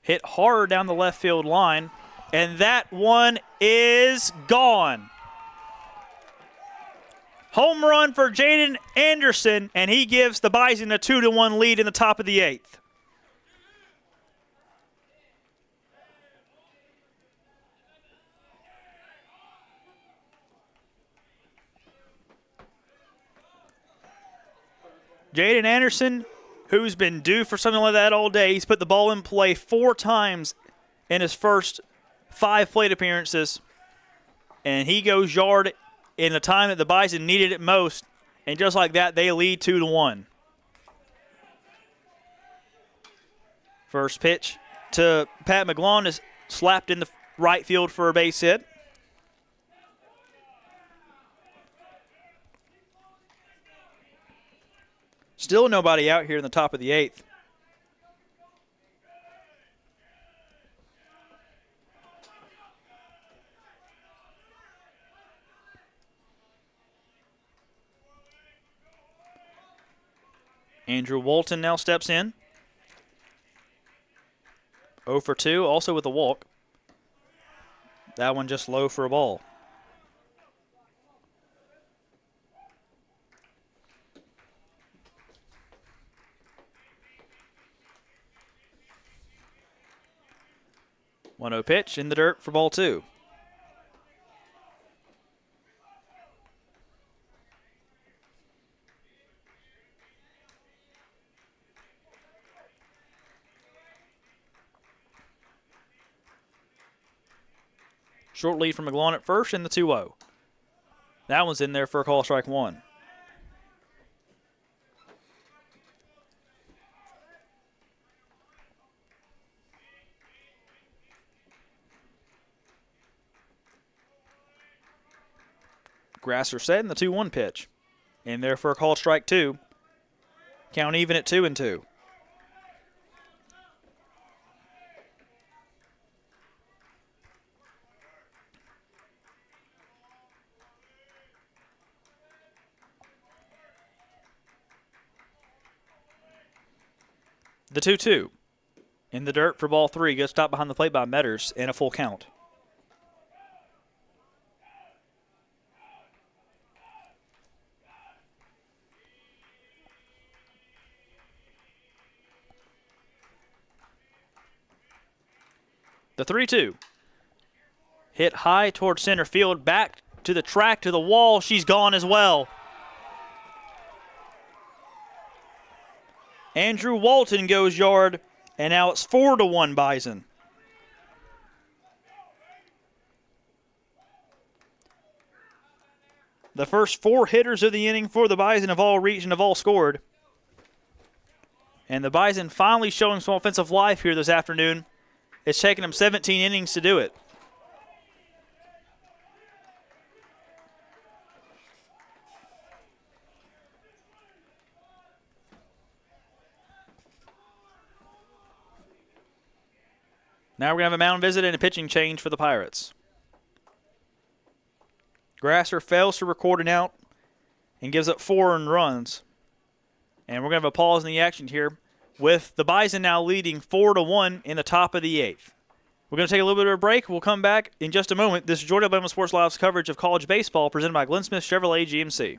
Hit hard down the left field line, and that one is gone. Home run for Jaden Anderson, and he gives the Bison a 2-1 lead in the top of the 8th. Jaden Anderson, who's been due for something like that all day, he's put the ball in play 4 times in his first 5 plate appearances, and he goes yard in a time that the Bison needed it most, and just like that, they lead 2-1. First pitch to Pat McGlone is slapped in the right field for a base hit. Still nobody out here in the top of the 8th. Andrew Walton now steps in. 0 for 2, also with a walk. That one just low for a ball. One 0 pitch in the dirt for ball 2. Short lead from McGlone at first in the 2-0. That one's in there for a call strike 1. Grasser set in the 2-1 pitch. In there for a call strike 2. Count even at 2-2. The 2-2. In the dirt for ball 3. Gets stopped behind the plate by Metters and a full count. The 3-2. Hit high towards center field. Back to the track, to the wall. She's gone as well. Andrew Walton goes yard, and now it's 4-1 Bison. The first 4 hitters of the inning for the Bison have all reached and have all scored. And the Bison finally showing some offensive life here this afternoon. It's taken them 17 innings to do it. Now we're going to have a mound visit and a pitching change for the Pirates. Grasser fails to record an out and gives up 4 earned runs. And we're going to have a pause in the action here with the Bison now leading 4-1 in the top of the 8th. We're going to take a little bit of a break. We'll come back in just a moment. This is Georgia Alabama Sports Live's coverage of college baseball presented by Glenn Smith Chevrolet GMC.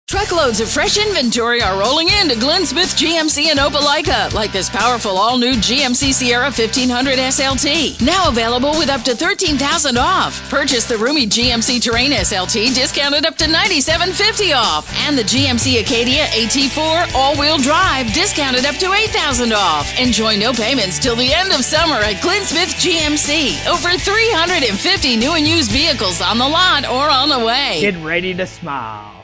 Truckloads of fresh inventory are rolling into Glenn Smith GMC in Opelika, like this powerful all-new GMC Sierra 1500 SLT. Now available with up to $13,000 off. Purchase the roomy GMC Terrain SLT discounted up to $97.50 off. And the GMC Acadia AT4 all-wheel drive discounted up to $8,000 off. Enjoy no payments till the end of summer at Glenn Smith GMC. Over 350 new and used vehicles on the lot or on the way. Get ready to smile.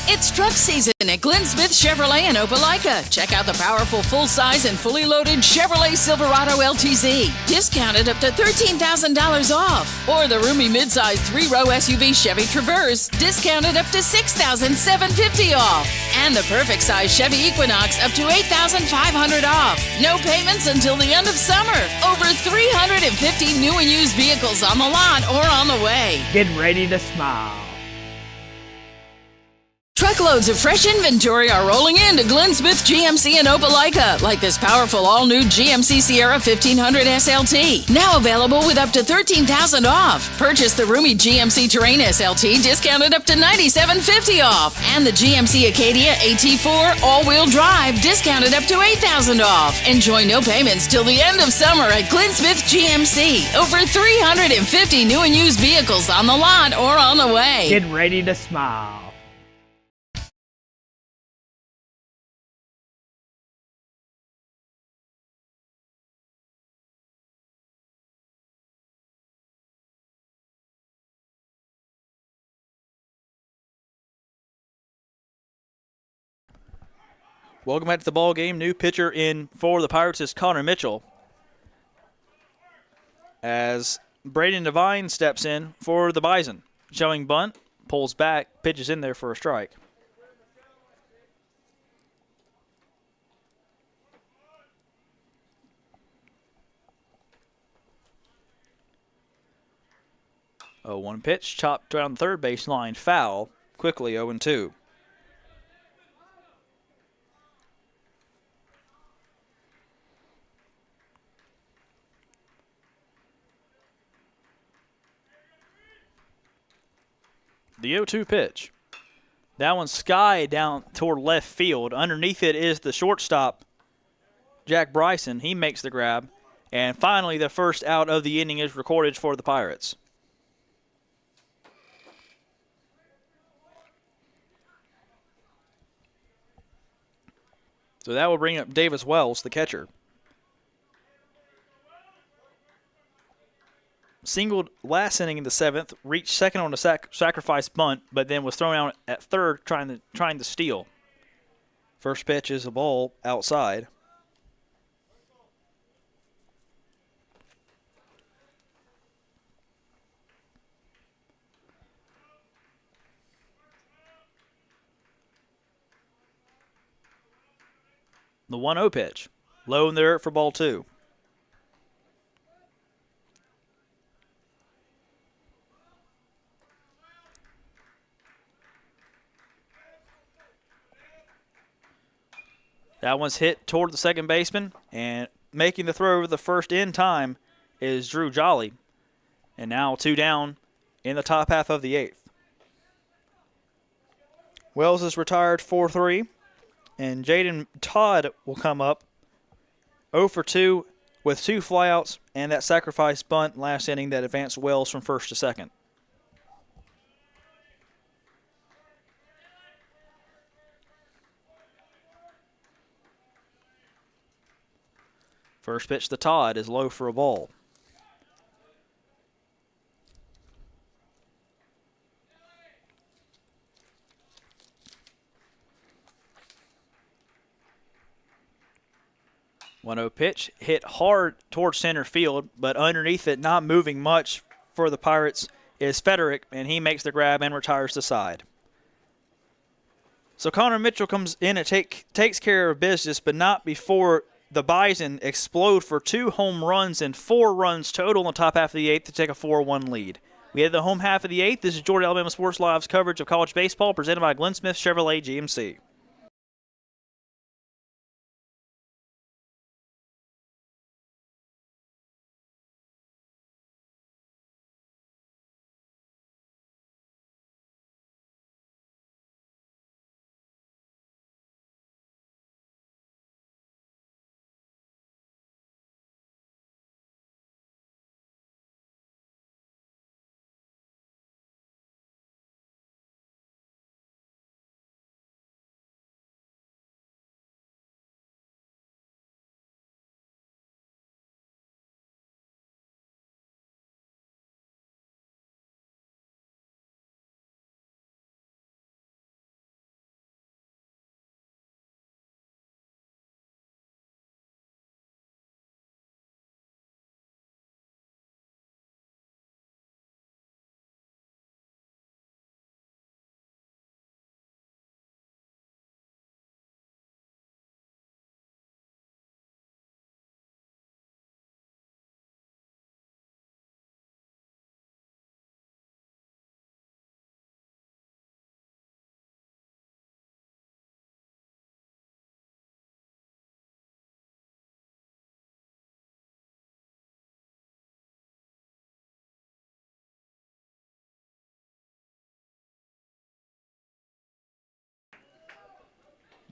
It's truck season at Glenn Smith Chevrolet in Opelika. Check out the powerful full-size and fully loaded Chevrolet Silverado LTZ, discounted up to $13,000 off. Or the roomy midsize 3-row SUV Chevy Traverse, discounted up to $6,750 off. And the perfect size Chevy Equinox up to $8,500 off. No payments until the end of summer. Over 350 new and used vehicles on the lot or on the way. Get ready to smile. Truckloads of fresh inventory are rolling into Glenn Smith GMC in Opelika, like this powerful all-new GMC Sierra 1500 SLT. Now available with up to $13,000 off. Purchase the roomy GMC Terrain SLT discounted up to $97.50 off. And the GMC Acadia AT4 all-wheel drive discounted up to $8,000 off. Enjoy no payments till the end of summer at Glenn Smith GMC. Over 350 new and used vehicles on the lot or on the way. Get ready to smile. Welcome back to the ball game. New pitcher in for the Pirates is Connor Mitchell. As Braden Devine steps in for the Bison. Showing bunt, pulls back, pitches in there for a strike. Oh, 1 pitch, chopped down the third baseline, foul. Quickly 0-2. The 0-2 pitch. That one's sky down toward left field. Underneath it is the shortstop, Jack Bryson. He makes the grab. And finally, the first out of the inning is recorded for the Pirates. So that will bring up Davis Wells, the catcher. Singled last inning in the 7th, reached second on a sacrifice bunt, but then was thrown out at third trying to steal. First pitch is a ball outside. The 1-0 pitch. Low in the dirt for ball 2. That one's hit toward the second baseman, and making the throw over the first in time is Drew Jolly. And now 2 down in the top half of the 8th. Wells is retired 4-3, and Jaden Todd will come up 0 for 2 with 2 flyouts and that sacrifice bunt last inning that advanced Wells from first to second. First pitch to Todd is low for a ball. One-0 pitch hit hard towards center field, but underneath it, not moving much for the Pirates, is Federick, and he makes the grab and retires the side. So Connor Mitchell comes in and takes care of business, but not before the Bison explode for 2 home runs and 4 runs total in the top half of the 8th to take a 4-1 lead. We had the home half of the 8th. This is Georgia Alabama Sports Live's coverage of college baseball presented by Glenn Smith Chevrolet GMC.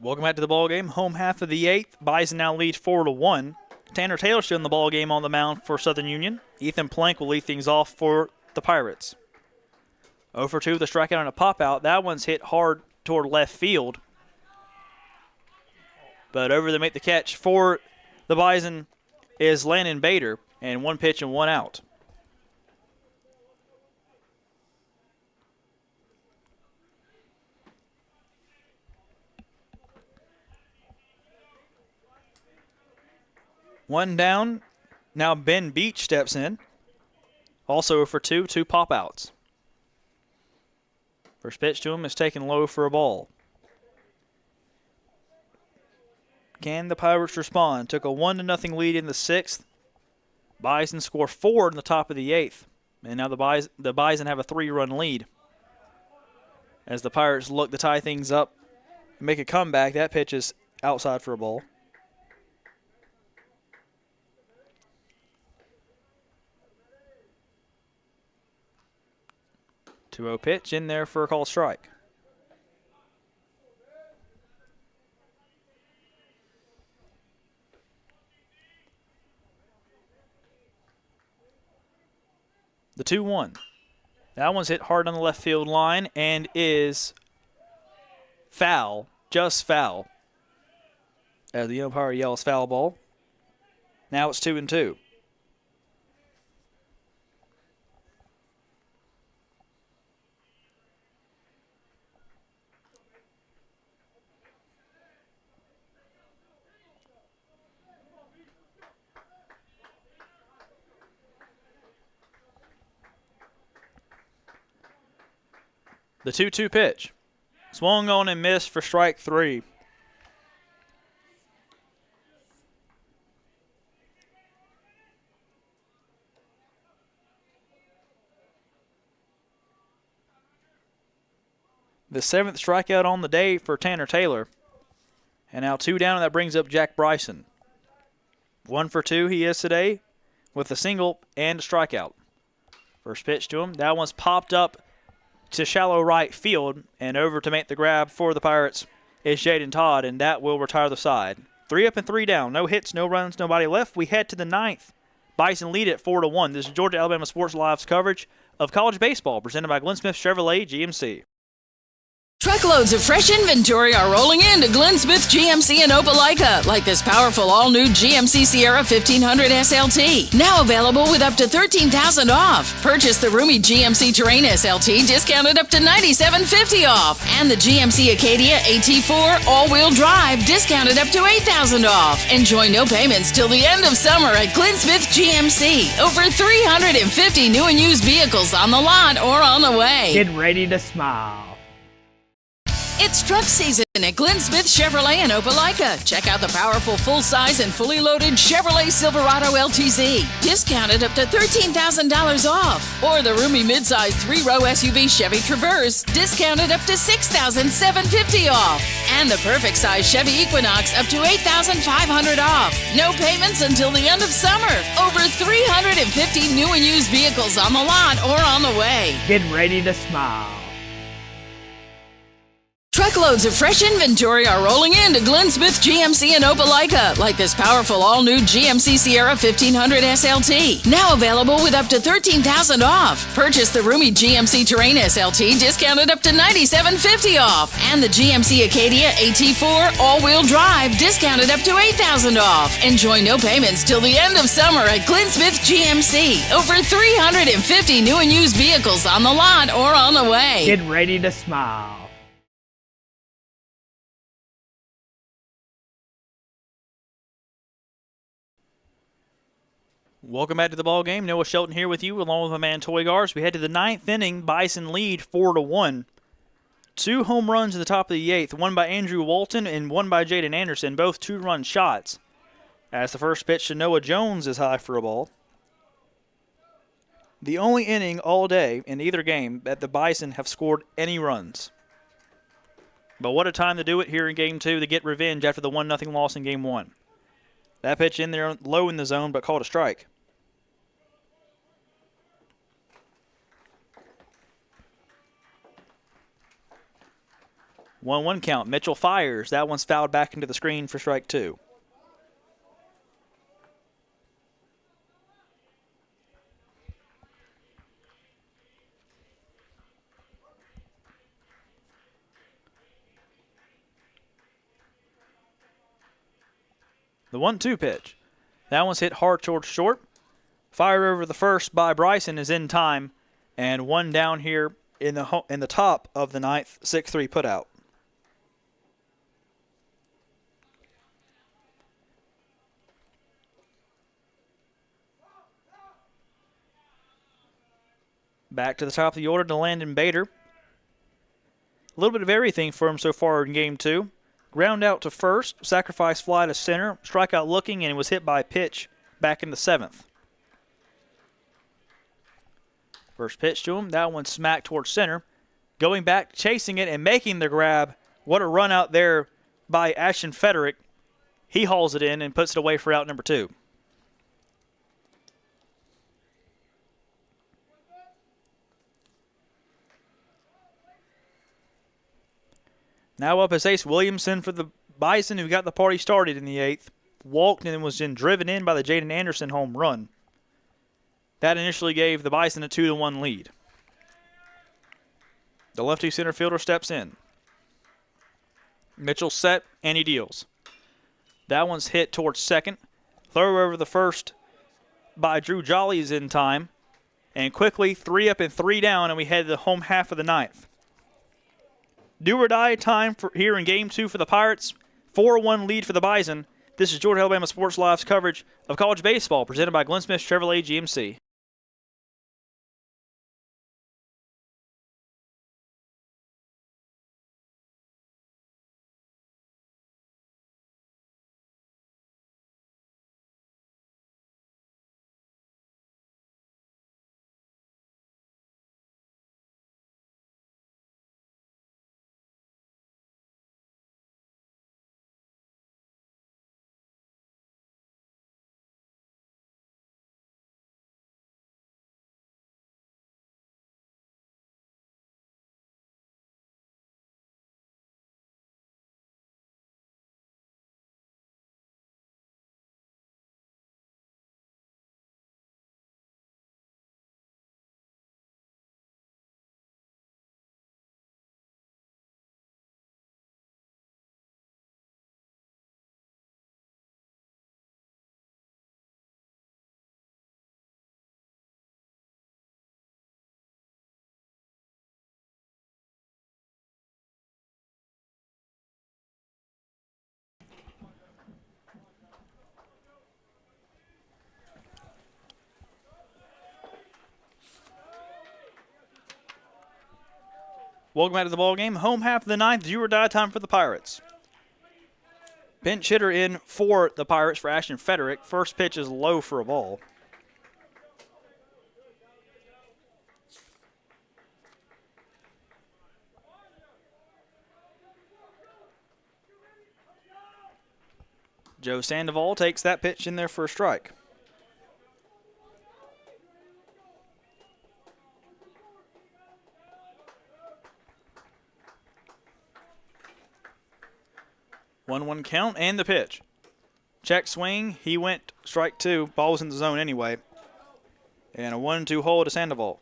Welcome back to the ball game. Home half of the 8th. Bison now lead 4-1. Tanner Taylor still in the ball game on the mound for Southern Union. Ethan Plank will lead things off for the Pirates. 0 for 2 with a strikeout and a pop out. That one's hit hard toward left field. But over to make the catch for the Bison is Landon Bader, and 1 pitch and 1 out. One down. Now Ben Beach steps in. Also 0 for 2, 2 pop-outs. First pitch to him is taken low for a ball. Can the Pirates respond? Took a 1-0 lead in the 6th. Bison score 4 in the top of the 8th. And now the Bison have a 3-run lead. As the Pirates look to tie things up and make a comeback, that pitch is outside for a ball. 2-0 pitch in there for a called strike. The 2-1. That one's hit hard on the left field line and is foul, just foul. As the umpire yells foul ball. Now it's 2-2. The 2-2 pitch. Swung on and missed for strike 3. The 7th strikeout on the day for Tanner Taylor. And now 2 down, and that brings up Jack Bryson. 1 for 2 he is today with a single and a strikeout. First pitch to him. That one's popped up to shallow right field, and over to make the grab for the Pirates is Jaden Todd, and that will retire the side. 3 up and 3 down. No hits, no runs, nobody left. We head to the 9th. Bison lead at 4-1. This is Georgia Alabama Sports Live's coverage of college baseball presented by Glenn Smith Chevrolet GMC. Truckloads of fresh inventory are rolling into Glenn Smith GMC in Opelika, like this powerful all-new GMC Sierra 1500 SLT. Now available with up to $13,000 off. Purchase the roomy GMC Terrain SLT, discounted up to $97.50 off. And the GMC Acadia AT4 all-wheel drive, discounted up to $8,000 off. Enjoy no payments till the end of summer at Glenn Smith GMC. Over 350 new and used vehicles on the lot or on the way. Get ready to smile. It's truck season at Glenn Smith Chevrolet in Opelika. Check out the powerful full-size and fully loaded Chevrolet Silverado LTZ, discounted up to $13,000 off. Or the roomy midsize 3-row SUV Chevy Traverse, discounted up to $6,750 off. And the perfect size Chevy Equinox up to $8,500 off. No payments until the end of summer. Over 350 new and used vehicles on the lot or on the way. Get ready to smile. Truckloads of fresh inventory are rolling into Glenn Smith GMC in Opelika, like this powerful all-new GMC Sierra 1500 SLT. Now available with up to $13,000 off. Purchase the roomy GMC Terrain SLT, discounted up to $97.50 off. And the GMC Acadia AT4 all-wheel drive, discounted up to $8,000 off. Enjoy no payments till the end of summer at Glenn Smith GMC. Over 350 new and used vehicles on the lot or on the way. Get ready to smile. Welcome back to the ball game. Noah Shelton here with you, along with my man Toy Gars. We head to the 9th inning. Bison lead 4-1. 2 home runs at the top of the 8th, one by Andrew Walton and one by Jaden Anderson, both 2-run shots. As the first pitch to Noah Jones is high for a ball. The only inning all day in either game that the Bison have scored any runs. But what a time to do it here in Game 2 to get revenge after the 1-0 loss in Game 1. That pitch in there low in the zone, but called a strike. 1-1 count. Mitchell fires. That one's fouled back into the screen for strike 2. The 1-2 pitch. That one's hit hard towards short. Fire over the first by Bryson is in time, and one down here in the top of the 9th, 6-3 putout. Back to the top of the order to Landon Bader. A little bit of everything for him so far in Game 2. Ground out to first, sacrifice fly to center, strikeout looking, and it was hit by a pitch back in the 7th. First pitch to him, that one smacked towards center. Going back, chasing it, and making the grab. What a run out there by Ashton Federick. He hauls it in and puts it away for out number 2. Now up is Ace Williamson for the Bison, who got the party started in the 8th. Walked and was then driven in by the Jaden Anderson home run. That initially gave the Bison a 2-1 lead. The lefty center fielder steps in. Mitchell set, and he deals. That one's hit towards second. Throw over the first by Drew Jolly is in time. And quickly, 3 up and 3 down, and we head to the home half of the 9th. Do or die time for here in Game 2 for the Pirates. 4-1 lead for the Bison. This is Georgia Alabama Sports Live's coverage of college baseball presented by Glenn Smith Chevrolet GMC. Welcome back to the ballgame. Home half of the 9th, do or die time for the Pirates. Pinch hitter in for the Pirates for Ashton Frederick. First pitch is low for a ball. Joe Sandoval takes that pitch in there for a strike. One count and the pitch. Check swing. He went strike 2. Ball was in the zone anyway. And a 1-2 hold to Sandoval.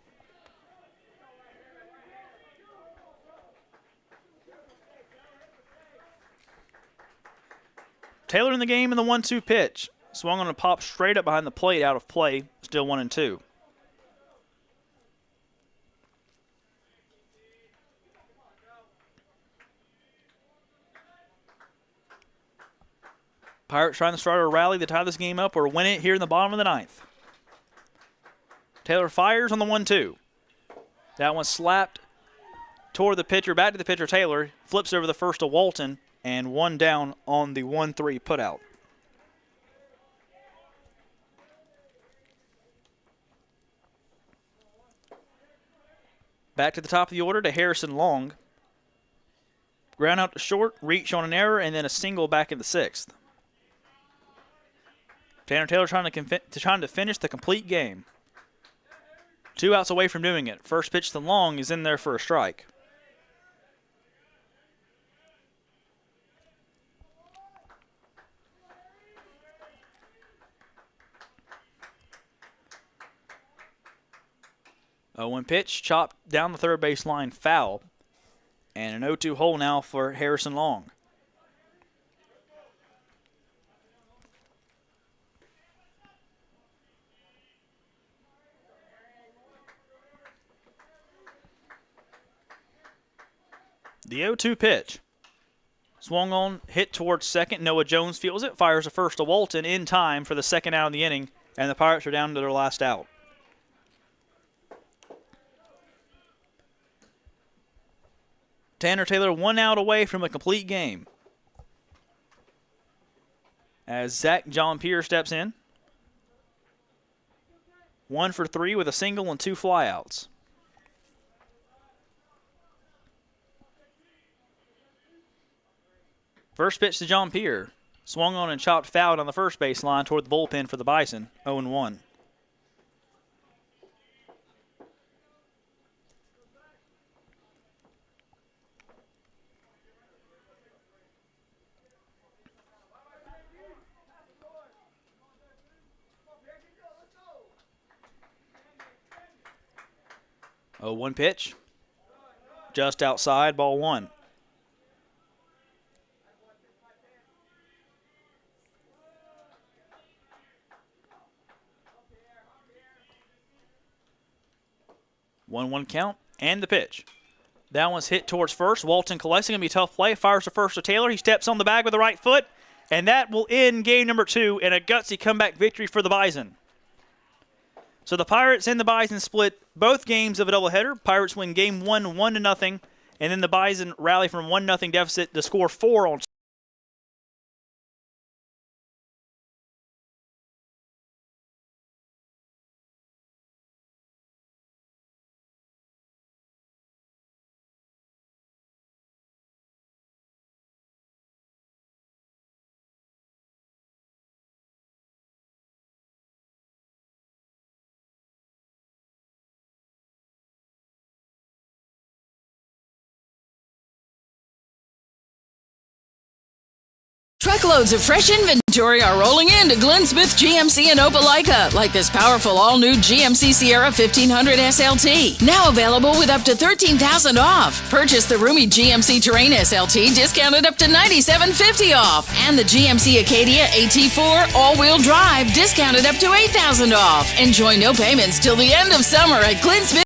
Taylor in the game in the 1-2 pitch. Swung on a pop straight up behind the plate, out of play. Still 1-2. Pirates trying to start a rally to tie this game up or win it here in the bottom of the 9th. Taylor fires on the 1-2. That one slapped toward the pitcher, back to the pitcher Taylor. Flips over the first to Walton, and 1 down on the 1-3 putout. Back to the top of the order to Harrison Long. Ground out to short, reach on an error, and then a single back in the 6th. Tanner Taylor trying to finish the complete game. 2 outs away from doing it. First pitch to Long is in there for a strike. One pitch, chopped down the third base line, foul. And an 0-2 hole now for Harrison Long. The 0-2 pitch. Swung on, hit towards second. Noah Jones fields it, fires a first to Walton in time for the second out of the inning, and the Pirates are down to their last out. Tanner Taylor 1 out away from a complete game. As Zach John Pierre steps in. 1 for 3 with a single and 2 flyouts. First pitch to John Pierre. Swung on and chopped foul on the first baseline toward the bullpen for the Bison. 0-1. 0-1 pitch. Just outside, ball one. One count, and the pitch. That one's hit towards first. Walton collects. Going to be a tough play. Fires to first to Taylor. He steps on the bag with the right foot, and that will end game number 2 and a gutsy comeback victory for the Bison. So the Pirates and the Bison split both games of a doubleheader. Pirates win game 1, 1-0, and then the Bison rally from 1-0 deficit to score 4 on Truckloads of fresh inventory are rolling into Glenn Smith GMC in Opelika, like this powerful all-new GMC Sierra 1500 SLT. Now available with up to $13,000 off. Purchase the roomy GMC Terrain SLT, discounted up to $97.50 off. And the GMC Acadia AT4 all-wheel drive, discounted up to $8,000 off. Enjoy no payments till the end of summer at Glenn Smith